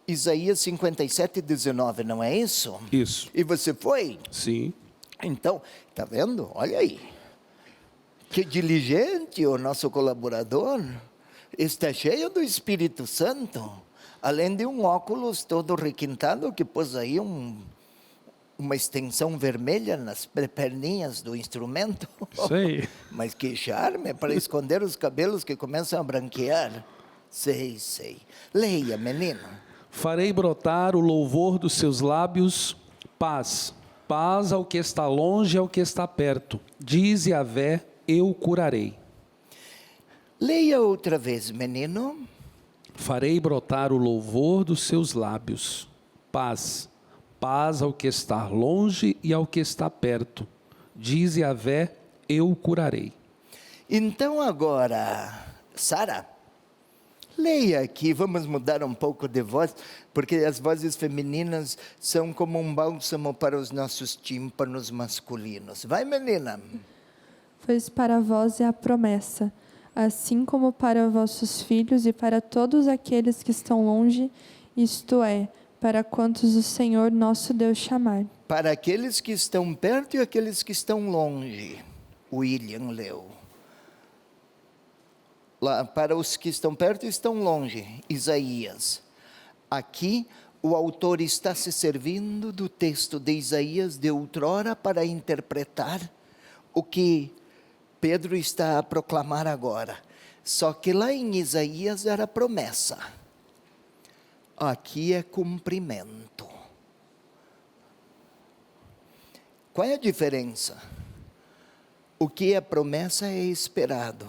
[SPEAKER 3] Isaías 57, 19, não é isso?
[SPEAKER 2] Isso.
[SPEAKER 3] E você foi?
[SPEAKER 2] Sim.
[SPEAKER 3] Então, está vendo? Olha aí. Que diligente o nosso colaborador. Está cheio do Espírito Santo. Além de um óculos todo requintado que pôs aí uma extensão vermelha nas perninhas do instrumento.
[SPEAKER 2] Sei.
[SPEAKER 3] Mas que charme, para esconder os cabelos que começam a branquear. Sei. Leia, menino.
[SPEAKER 2] Farei brotar o louvor dos seus lábios, paz ao que está longe e ao que está perto. Diz Yahvé, eu o curarei.
[SPEAKER 3] Leia outra vez, menino.
[SPEAKER 2] Farei brotar o louvor dos seus lábios, paz ao que está longe e ao que está perto. Diz Yahvé, eu o curarei.
[SPEAKER 3] Então agora, Sara, Leia aqui, vamos mudar um pouco de voz, porque as vozes femininas são como um bálsamo para os nossos tímpanos masculinos. Vai, menina.
[SPEAKER 1] Pois para vós é a promessa, assim como para vossos filhos e para todos aqueles que estão longe, isto é, para quantos o Senhor nosso Deus chamar.
[SPEAKER 3] Para aqueles que estão perto e aqueles que estão longe. William leu. Lá, para os que estão perto e estão longe, Isaías. Aqui, o autor está se servindo do texto de Isaías de outrora para interpretar o que Pedro está a proclamar agora. Só que lá em Isaías era promessa. Aqui é cumprimento. Qual é a diferença? O que é promessa é esperado.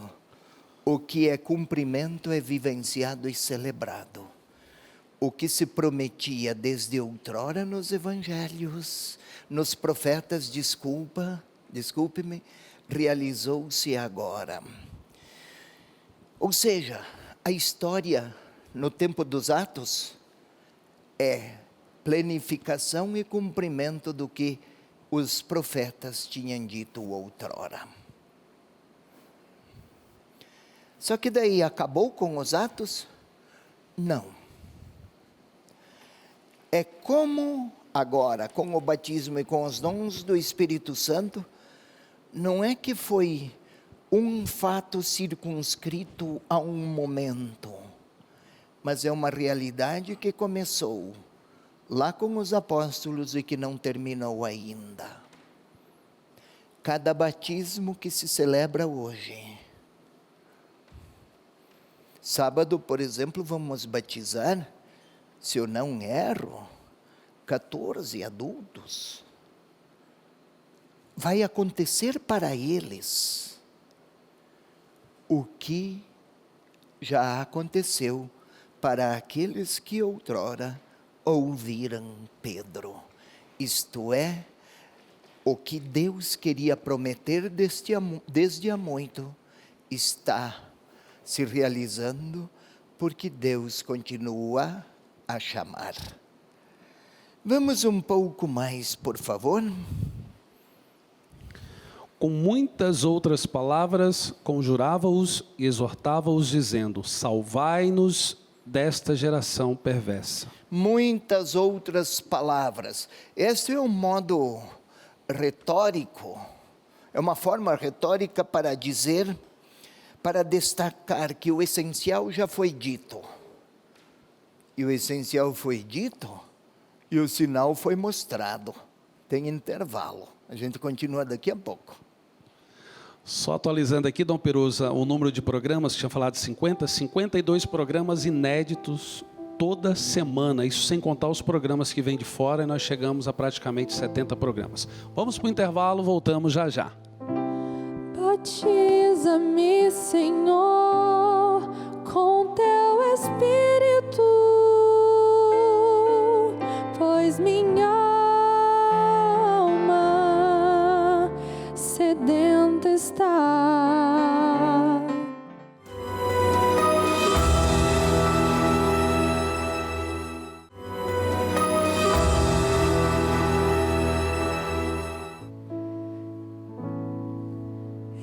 [SPEAKER 3] O que é cumprimento é vivenciado e celebrado. O que se prometia desde outrora nos evangelhos, nos profetas, desculpe-me, realizou-se agora. Ou seja, a história no tempo dos Atos é planificação e cumprimento do que os profetas tinham dito outrora. Só que daí acabou com os atos? Não. É como agora, com o batismo e com os dons do Espírito Santo, não é que foi um fato circunscrito a um momento, mas é uma realidade que começou lá com os apóstolos e que não terminou ainda. Cada batismo que se celebra hoje. Sábado, por exemplo, vamos batizar, se eu não erro, 14 adultos. Vai acontecer para eles o que já aconteceu para aqueles que outrora ouviram Pedro. Isto é, o que Deus queria prometer desde há muito está se realizando, porque Deus continua a chamar. Vamos um pouco mais, por favor.
[SPEAKER 2] Com muitas outras palavras, conjurava-os e exortava-os, dizendo: salvai-nos desta geração perversa.
[SPEAKER 3] Muitas outras palavras. Este é um modo retórico, é uma forma retórica para dizer, para destacar que o essencial já foi dito. E o essencial foi dito, e o sinal foi mostrado. Tem intervalo. A gente continua daqui a pouco.
[SPEAKER 2] Só atualizando aqui, Dom Perusa, o número de programas, que tinha falado de 52 programas inéditos toda semana. Isso sem contar os programas que vêm de fora, e nós chegamos a praticamente 70 programas. Vamos para o intervalo, voltamos já já.
[SPEAKER 1] Batiza-me, Senhor, com teu Espírito, pois minha alma sedenta está.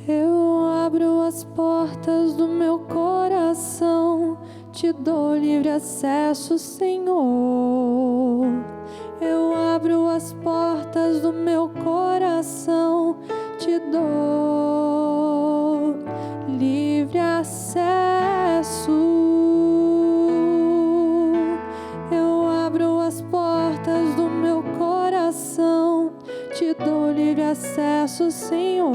[SPEAKER 1] Eu abro as portas do meu coração, te dou livre acesso, Senhor. Eu abro as portas do meu coração, te dou livre acesso. Eu abro as portas do meu coração, te dou livre acesso, Senhor.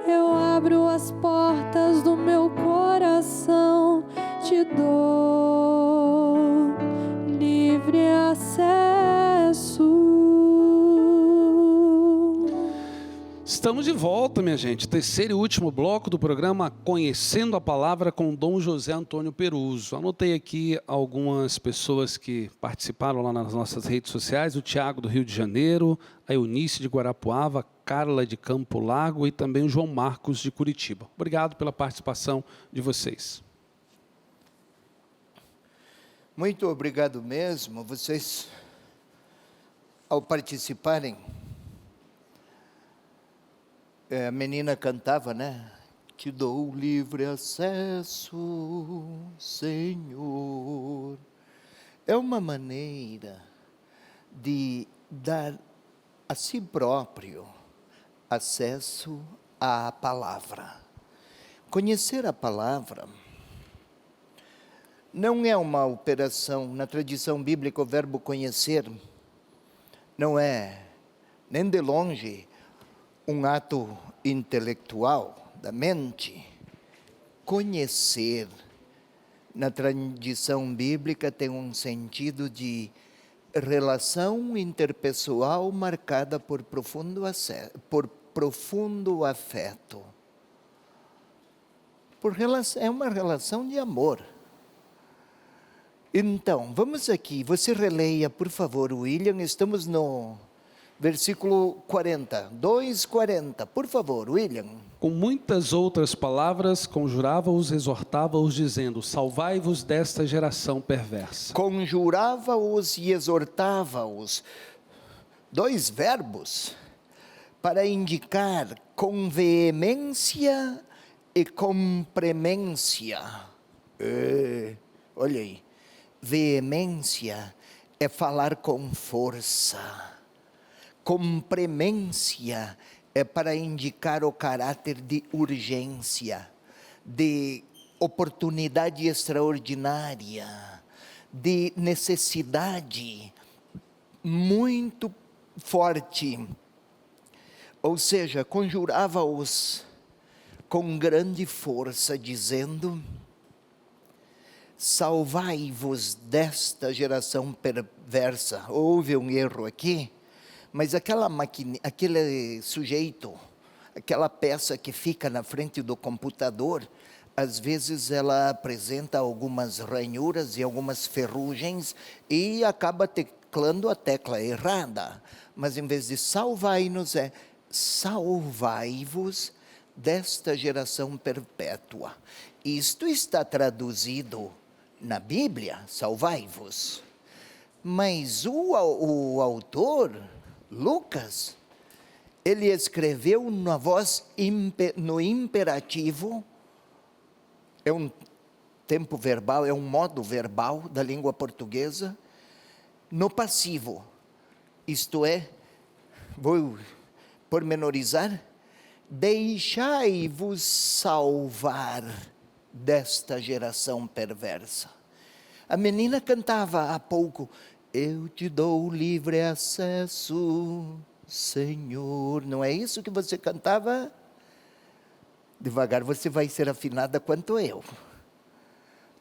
[SPEAKER 1] Eu abro as portas do meu coração, te dou livre acesso.
[SPEAKER 2] Estamos de volta, minha gente. Terceiro e último bloco do programa Conhecendo a Palavra com Dom José Antônio Peruso. Anotei aqui algumas pessoas que participaram lá nas nossas redes sociais. O Tiago do Rio de Janeiro, a Eunice de Guarapuava, a Carla de Campo Largo e também o João Marcos de Curitiba. Obrigado pela participação de vocês.
[SPEAKER 3] Muito obrigado mesmo, vocês, ao participarem. A menina cantava, né? Te dou livre acesso, Senhor. É uma maneira de dar a si próprio acesso à palavra. Conhecer a palavra não é uma operação, na tradição bíblica o verbo conhecer não é nem de longe um ato intelectual da mente. Conhecer, na tradição bíblica, tem um sentido de relação interpessoal marcada por profundo afeto. É uma relação de amor. Então, vamos aqui, você releia, por favor, William, estamos no versículo 40, 2:40, por favor, William.
[SPEAKER 2] Com muitas outras palavras, conjurava-os, exortava-os, dizendo: salvai-vos desta geração perversa.
[SPEAKER 3] Conjurava-os e exortava-os. 2 verbos para indicar com veemência e com premência. Olha aí, veemência é falar com força. Com premência é para indicar o caráter de urgência, de oportunidade extraordinária, de necessidade muito forte. Ou seja, conjurava-os com grande força, dizendo: salvai-vos desta geração perversa. Houve um erro aqui, mas aquele sujeito, aquela peça que fica na frente do computador, às vezes ela apresenta algumas ranhuras e algumas ferrugens e acaba teclando a tecla errada. Mas em vez de salvai-nos, é salvai-vos desta geração perpétua. Isto está traduzido na Bíblia, salvai-vos. Mas o autor, Lucas, ele escreveu na voz no imperativo, é um tempo verbal, é um modo verbal da língua portuguesa, no passivo, isto é, vou pormenorizar, deixai-vos salvar desta geração perversa. A menina cantava há pouco: eu te dou livre acesso, Senhor. Não é isso que você cantava? Devagar você vai ser afinada quanto eu.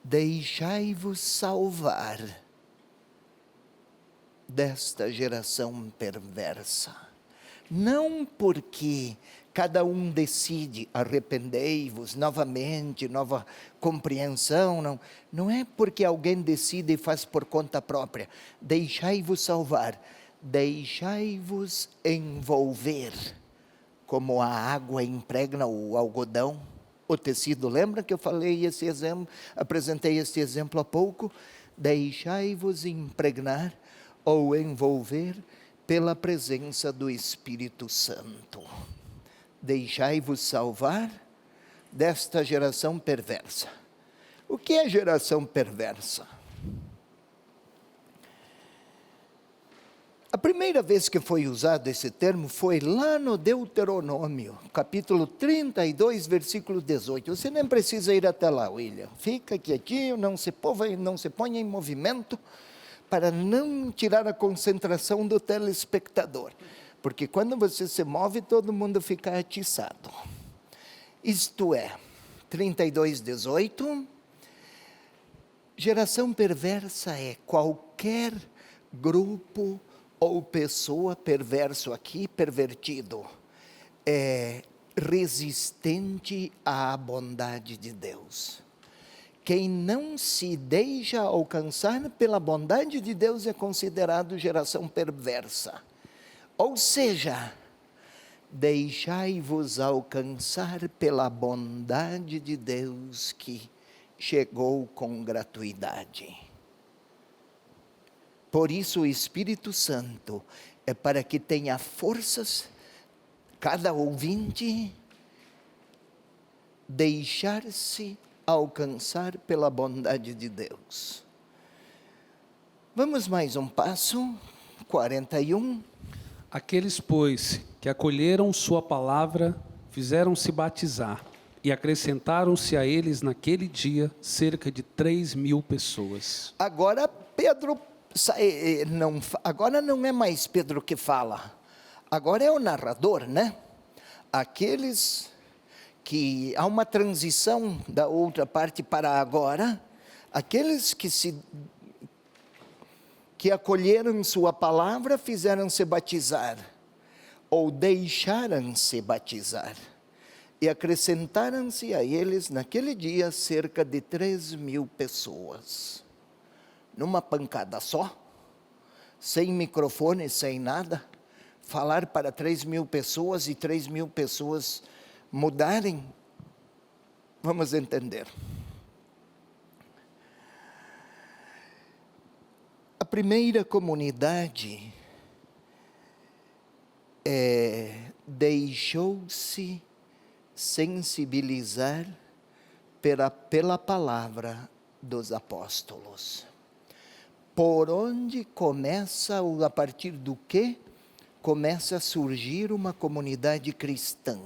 [SPEAKER 3] Deixai-vos salvar desta geração perversa. Não porque cada um decide, arrependei-vos novamente, nova compreensão, não é porque alguém decide e faz por conta própria. Deixai-vos salvar, deixai-vos envolver, como a água impregna o algodão, o tecido. Lembra que eu falei esse exemplo, apresentei esse exemplo há pouco? Deixai-vos impregnar ou envolver pela presença do Espírito Santo. Deixai-vos salvar desta geração perversa. O que é geração perversa? A primeira vez que foi usado esse termo foi lá no Deuteronômio, capítulo 32, versículo 18. Você nem precisa ir até lá, William. Fica quietinho, não se ponha em movimento, para não tirar a concentração do telespectador. Porque quando você se move, todo mundo fica atiçado. Isto é, 32:18, geração perversa é qualquer grupo ou pessoa, perverso aqui, pervertido, resistente à bondade de Deus. Quem não se deixa alcançar pela bondade de Deus é considerado geração perversa. Ou seja, deixai-vos alcançar pela bondade de Deus que chegou com gratuidade. Por isso o Espírito Santo é para que tenha forças, cada ouvinte, deixar-se alcançar pela bondade de Deus. Vamos mais um passo, 41.
[SPEAKER 2] Aqueles, pois, que acolheram sua palavra, fizeram-se batizar, e acrescentaram-se a eles naquele dia cerca de 3.000 pessoas.
[SPEAKER 3] Agora Pedro, agora não é mais Pedro que fala, agora é o narrador, né? Aqueles que há uma transição da outra parte para agora, aqueles que acolheram sua palavra, fizeram-se batizar, ou deixaram-se batizar, e acrescentaram-se a eles naquele dia cerca de 3.000 pessoas, numa pancada só, sem microfone, sem nada, falar para 3.000 pessoas e 3.000 pessoas mudarem. Vamos entender. A primeira comunidade deixou-se sensibilizar pela palavra dos apóstolos. Por onde começa, ou a partir do que começa a surgir uma comunidade cristã?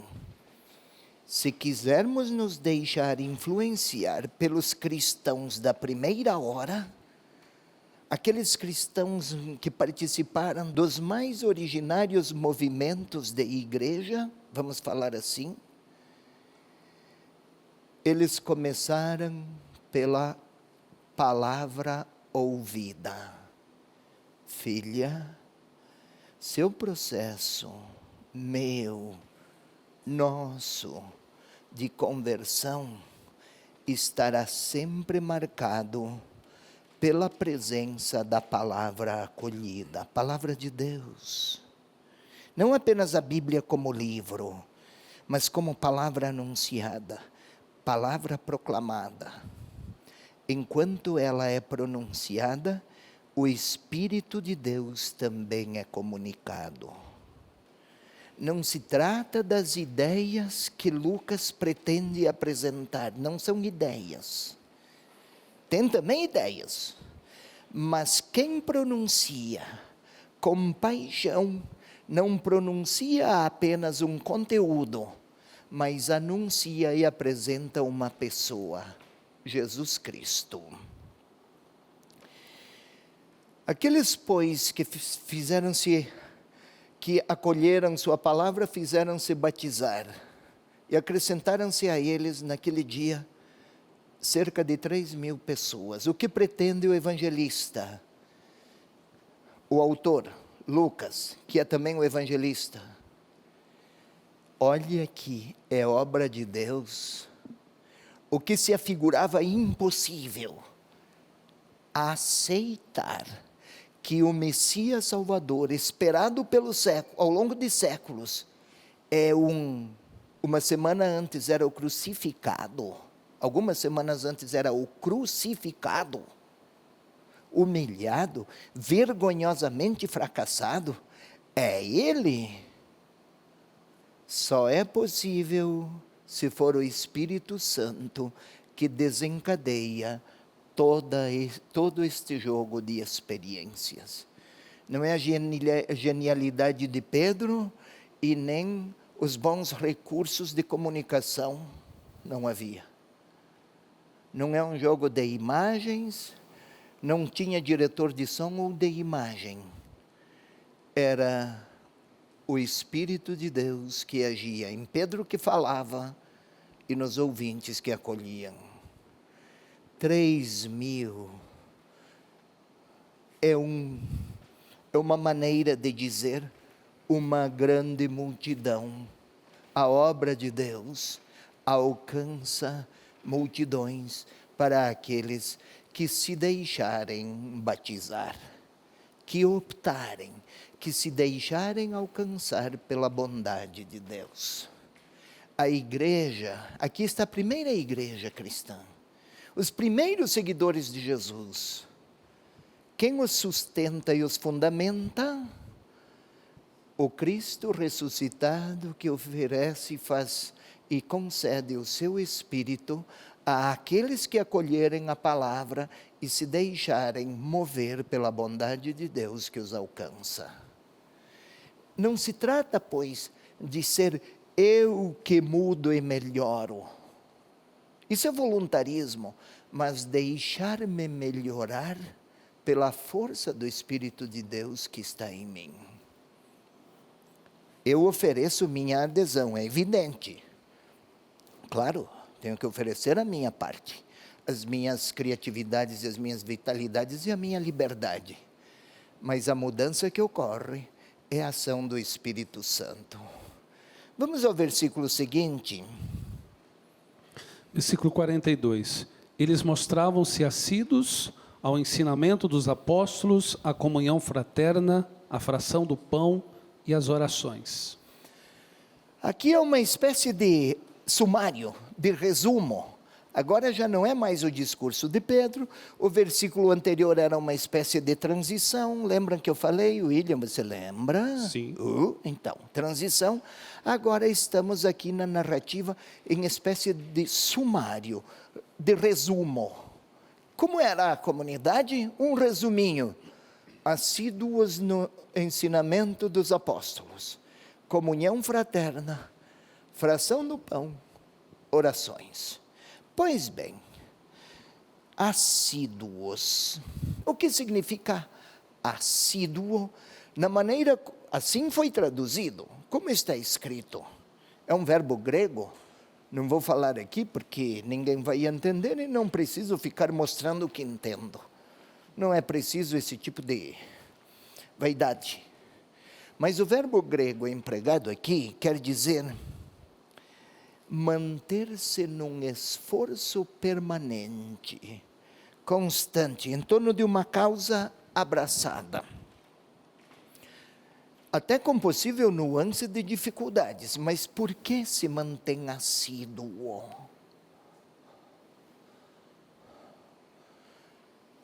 [SPEAKER 3] Se quisermos nos deixar influenciar pelos cristãos da primeira hora, aqueles cristãos que participaram dos mais originários movimentos de igreja, vamos falar assim, eles começaram pela palavra ouvida. Filha, seu processo, meu, nosso, de conversão, estará sempre marcado pela presença da palavra acolhida, a palavra de Deus. Não apenas a Bíblia como livro, mas como palavra anunciada, palavra proclamada. Enquanto ela é pronunciada, o Espírito de Deus também é comunicado. Não se trata das ideias que Lucas pretende apresentar, não são ideias. Tem também ideias, mas quem pronuncia com paixão, não pronuncia apenas um conteúdo, mas anuncia e apresenta uma pessoa, Jesus Cristo. Aqueles, pois, que acolheram sua palavra, fizeram-se batizar, e acrescentaram-se a eles naquele dia cerca de 3.000 pessoas. O que pretende o evangelista? O autor, Lucas, que é também o evangelista. Olhe aqui, é obra de Deus. O que se afigurava impossível, aceitar que o Messias Salvador, esperado ao longo de séculos, uma semana antes era o crucificado, algumas semanas antes era o crucificado, humilhado, vergonhosamente fracassado. É Ele. Só é possível se for o Espírito Santo que desencadeia todo este jogo de experiências. Não é a genialidade de Pedro e nem os bons recursos de comunicação, não havia. Não é um jogo de imagens, não tinha diretor de som ou de imagem. Era o Espírito de Deus que agia em Pedro, que falava, e nos ouvintes que acolhiam. 3.000 é uma maneira de dizer uma grande multidão. A obra de Deus alcança multidões para aqueles que se deixarem batizar, que optarem, que se deixarem alcançar pela bondade de Deus. A igreja, aqui está a primeira igreja cristã. Os primeiros seguidores de Jesus, Quem os sustenta e os fundamenta? O Cristo ressuscitado, que oferece e faz e concede o seu Espírito àqueles que acolherem a palavra e se deixarem mover pela bondade de Deus que os alcança. Não se trata, pois, de ser eu que mudo e melhoro. Isso é voluntarismo, mas deixar-me melhorar pela força do Espírito de Deus que está em mim. Eu ofereço minha adesão, é evidente. Claro, tenho que oferecer a minha parte, as minhas criatividades, as minhas vitalidades e a minha liberdade. Mas a mudança que ocorre é a ação do Espírito Santo. Vamos ao versículo seguinte.
[SPEAKER 2] Versículo 42. Eles mostravam-se assíduos ao ensinamento dos apóstolos, à comunhão fraterna, à fração do pão e às orações.
[SPEAKER 3] Aqui é uma espécie de sumário, de resumo. Agora já não é mais o discurso de Pedro, o versículo anterior era uma espécie de transição. Lembram que eu falei, William, você lembra?
[SPEAKER 2] Sim.
[SPEAKER 3] Então, transição. Agora estamos aqui na narrativa em espécie de sumário, de resumo. Como era a comunidade? Um resuminho. Assíduos no ensinamento dos apóstolos, comunhão fraterna, fração do pão, orações. Pois bem, assíduos. O que significa assíduo? Na maneira, assim foi traduzido. Como está escrito? É um verbo grego. Não vou falar aqui porque ninguém vai entender e não preciso ficar mostrando o que entendo. Não é preciso esse tipo de vaidade. Mas o verbo grego empregado aqui quer dizer manter-se num esforço permanente, constante, em torno de uma causa abraçada. Até com possível nuance de dificuldades, mas por que se mantém assíduo?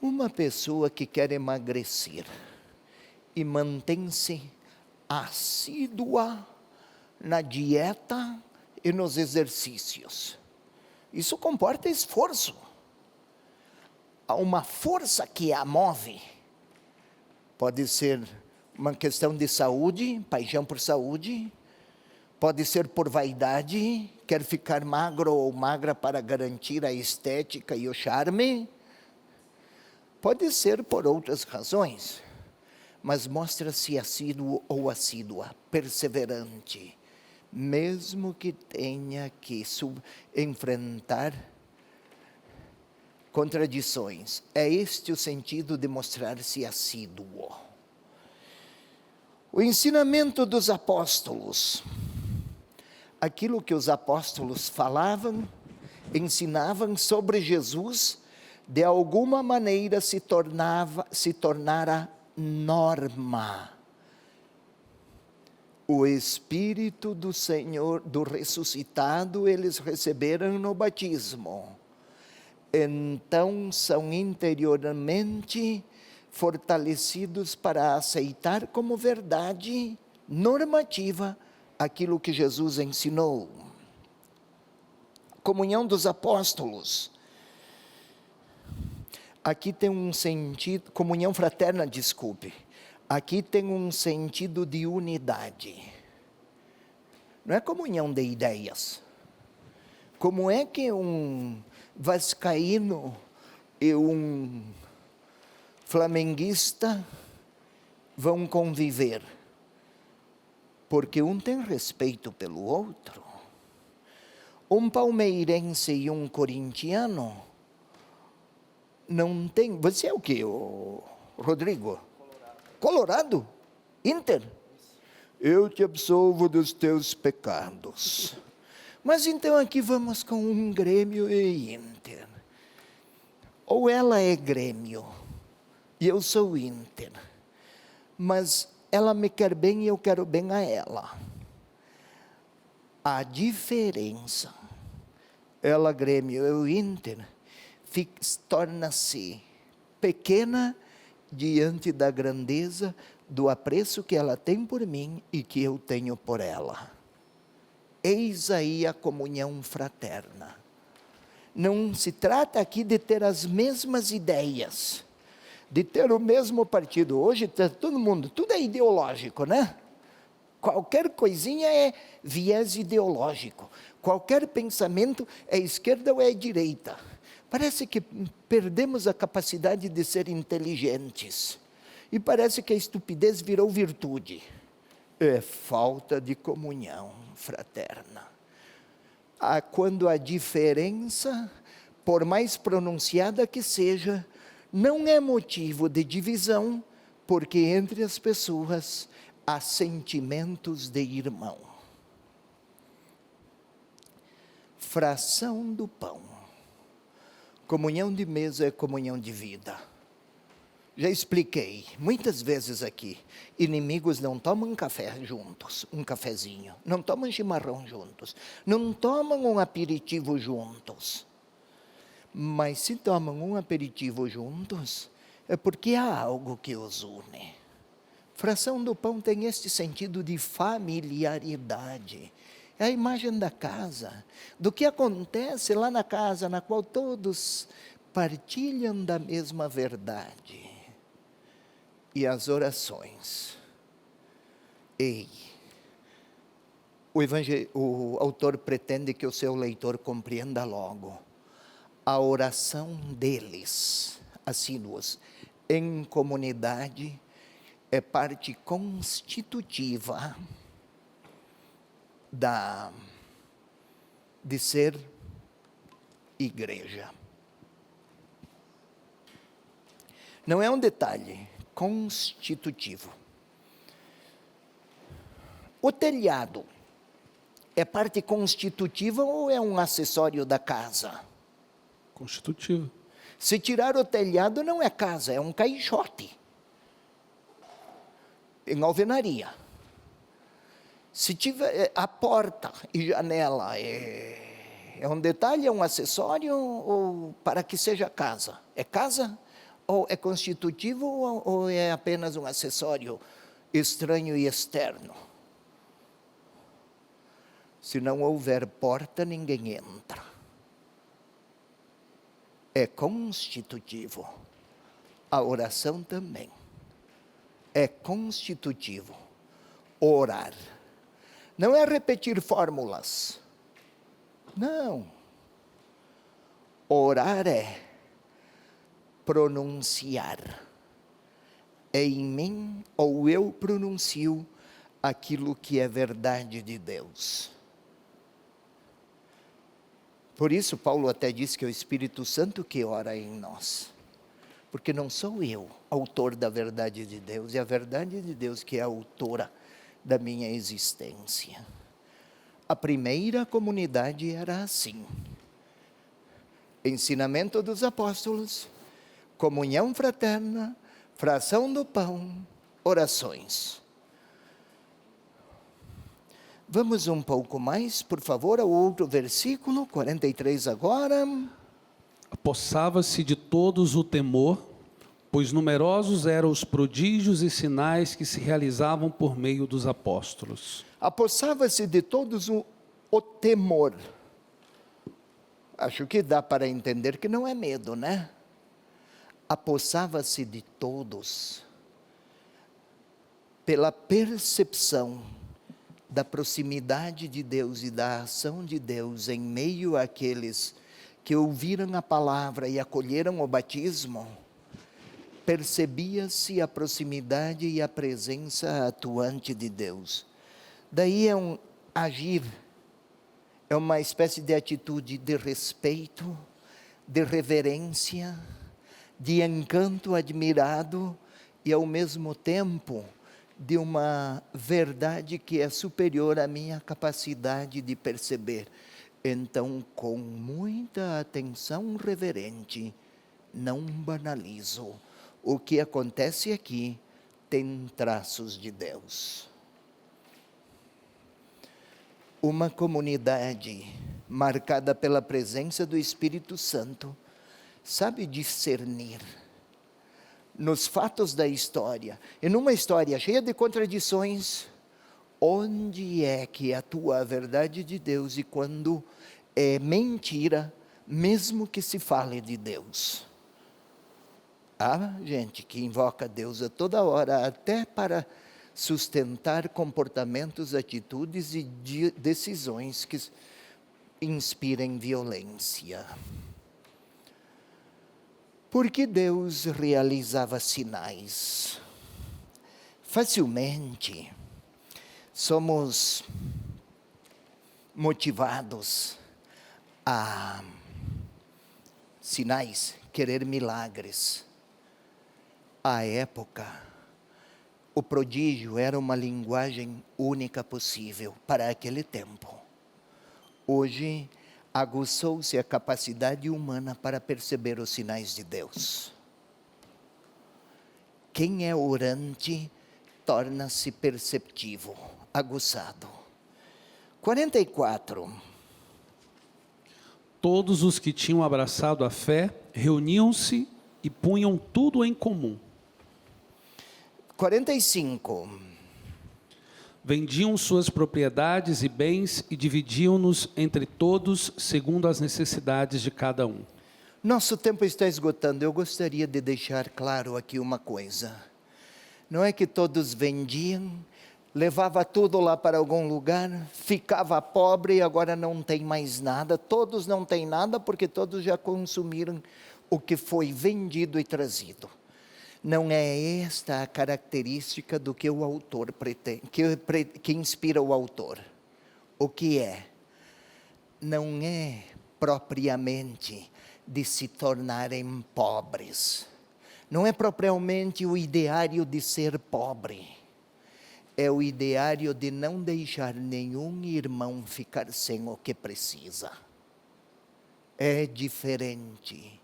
[SPEAKER 3] Uma pessoa que quer emagrecer e mantém-se assídua na dieta e nos exercícios, isso comporta esforço. Há uma força que a move. Pode ser uma questão de saúde, paixão por saúde, pode ser por vaidade, quer ficar magro ou magra para garantir a estética e o charme. Pode ser por outras razões, mas mostra-se assíduo ou assídua, perseverante, mesmo que tenha que enfrentar contradições. É este o sentido de mostrar-se assíduo. O ensinamento dos apóstolos, aquilo que os apóstolos falavam, ensinavam sobre Jesus, de alguma maneira se tornara norma. O Espírito do Senhor, do ressuscitado, eles receberam no batismo. Então são interiormente fortalecidos para aceitar como verdade normativa aquilo que Jesus ensinou. Comunhão dos apóstolos. Aqui tem um sentido, comunhão fraterna, desculpe. Aqui tem um sentido de unidade. Não é comunhão de ideias. Como é que um vascaíno e um flamenguista vão conviver? Porque um tem respeito pelo outro. Um palmeirense e um corintiano não tem. Você é o quê, Rodrigo? Colorado? Inter? Eu te absolvo dos teus pecados. Mas então aqui vamos com um Grêmio e Inter. Ou ela é Grêmio e eu sou Inter, mas ela me quer bem e eu quero bem a ela. A diferença, ela Grêmio, eu Inter, torna-se pequena diante da grandeza do apreço que ela tem por mim e que eu tenho por ela. Eis aí a comunhão fraterna. Não se trata aqui de ter as mesmas ideias, de ter o mesmo partido. Hoje todo mundo, tudo é ideológico, né? Qualquer coisinha é viés ideológico. Qualquer pensamento é esquerda ou é direita. Parece que perdemos a capacidade de ser inteligentes. E parece que a estupidez virou virtude. É falta de comunhão fraterna. Quando a diferença, por mais pronunciada que seja, não é motivo de divisão, porque entre as pessoas há sentimentos de irmão. Fração do pão. Comunhão de mesa é comunhão de vida. Já expliquei muitas vezes aqui, inimigos não tomam café juntos, um cafezinho, não tomam chimarrão juntos, não tomam um aperitivo juntos. Mas se tomam um aperitivo juntos, é porque há algo que os une. Fração do pão tem este sentido de familiaridade. É a imagem da casa, do que acontece lá na casa, na qual todos partilham da mesma verdade. E as orações. Ei, o autor pretende que o seu leitor compreenda logo. A oração deles, assíduos, em comunidade, é parte constitutiva de ser igreja. Não é um detalhe, constitutivo. O telhado é parte constitutiva ou é um acessório da casa?
[SPEAKER 2] Constitutivo.
[SPEAKER 3] Se tirar o telhado não é casa, é um caixote. Em alvenaria. Se tiver a porta e janela, é um detalhe, é um acessório ou para que seja casa? É casa? Ou é constitutivo ou é apenas um acessório estranho e externo? Se não houver porta, ninguém entra. É constitutivo. A oração também. É constitutivo. Orar. Não é repetir fórmulas. Não. Orar é pronunciar. É em mim ou eu pronuncio aquilo que é verdade de Deus. Por isso Paulo até diz que é o Espírito Santo que ora em nós. Porque não sou eu, autor da verdade de Deus, é a verdade de Deus que é a autora da minha existência. A primeira comunidade era assim. Ensinamento dos apóstolos, comunhão fraterna, fração do pão, orações. Vamos um pouco mais, por favor, ao outro versículo, 43 agora.
[SPEAKER 2] Apossava-se de todos o temor, pois numerosos eram os prodígios e sinais que se realizavam por meio dos apóstolos.
[SPEAKER 3] Apossava-se de todos o temor. Acho que dá para entender que não é medo, né? Apossava-se de todos pela percepção da proximidade de Deus e da ação de Deus em meio àqueles que ouviram a palavra e acolheram o batismo. Percebia-se a proximidade e a presença atuante de Deus. Daí é um agir, é uma espécie de atitude de respeito, de reverência, de encanto admirado e ao mesmo tempo de uma verdade que é superior à minha capacidade de perceber. Então, com muita atenção reverente, não banalizo. O que acontece aqui tem traços de Deus. Uma comunidade marcada pela presença do Espírito Santo sabe discernir nos fatos da história, e numa história cheia de contradições, onde é que atua a verdade de Deus e quando é mentira, mesmo que se fale de Deus? Há gente que invoca Deus a toda hora, até para sustentar comportamentos, atitudes e decisões que inspirem violência. Por que Deus realizava sinais? Facilmente somos motivados a sinais, querer milagres. À época, o prodígio era uma linguagem única possível para aquele tempo. Hoje, aguçou-se a capacidade humana para perceber os sinais de Deus. Quem é orante torna-se perceptivo, aguçado. 44.
[SPEAKER 2] Todos os que tinham abraçado a fé reuniam-se e punham tudo em comum.
[SPEAKER 3] 45.
[SPEAKER 2] Vendiam suas propriedades e bens e dividiam-nos entre todos segundo as necessidades de cada um.
[SPEAKER 3] Nosso tempo está esgotando. Eu gostaria de deixar claro aqui uma coisa. Não é que todos vendiam, levava tudo lá para algum lugar, ficava pobre e agora não tem mais nada. Todos não têm nada porque todos já consumiram o que foi vendido e trazido. Não é esta a característica do que o autor pretende, que inspira o autor. O que é? Não é propriamente de se tornarem pobres. Não é propriamente o ideário de ser pobre. É o ideário de não deixar nenhum irmão ficar sem o que precisa. É diferente.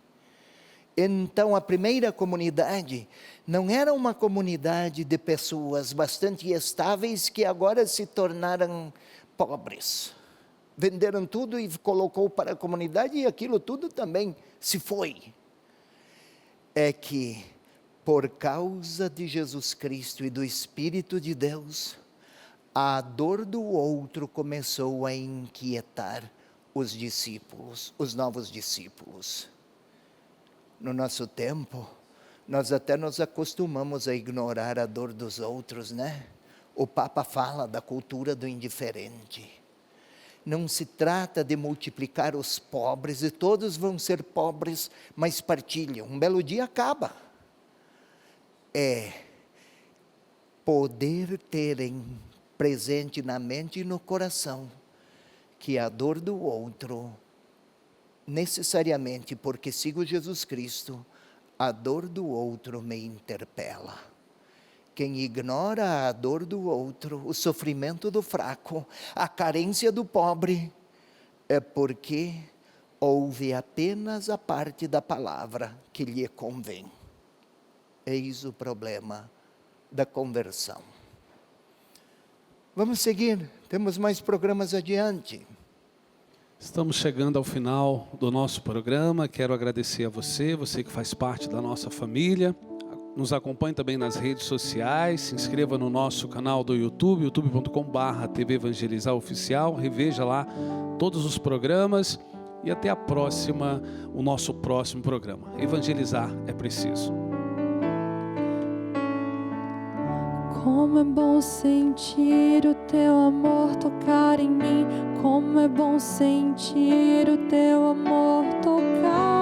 [SPEAKER 3] Então, a primeira comunidade não era uma comunidade de pessoas bastante estáveis que agora se tornaram pobres. Venderam tudo e colocou para a comunidade e aquilo tudo também se foi. É que, por causa de Jesus Cristo e do Espírito de Deus, a dor do outro começou a inquietar os discípulos, os novos discípulos. No nosso tempo, nós até nos acostumamos a ignorar a dor dos outros, né? O Papa fala da cultura do indiferente. Não se trata de multiplicar os pobres, e todos vão ser pobres, mas partilham. Um belo dia acaba. É poder terem presente na mente e no coração que a dor do outro, necessariamente porque sigo Jesus Cristo, a dor do outro me interpela. Quem ignora a dor do outro, o sofrimento do fraco, a carência do pobre, é porque ouve apenas a parte da palavra que lhe convém. Eis o problema da conversão. Vamos seguir, temos mais programas adiante.
[SPEAKER 2] Estamos chegando ao final do nosso programa. Quero agradecer a você que faz parte da nossa família. Nos acompanhe também nas redes sociais, se inscreva no nosso canal do YouTube, youtube.com/TV Evangelizar Oficial. Reveja lá todos os programas e até a próxima, o nosso próximo programa. Evangelizar é preciso.
[SPEAKER 1] Como é bom sentir o teu amor tocar em mim. Como é bom sentir o teu amor tocar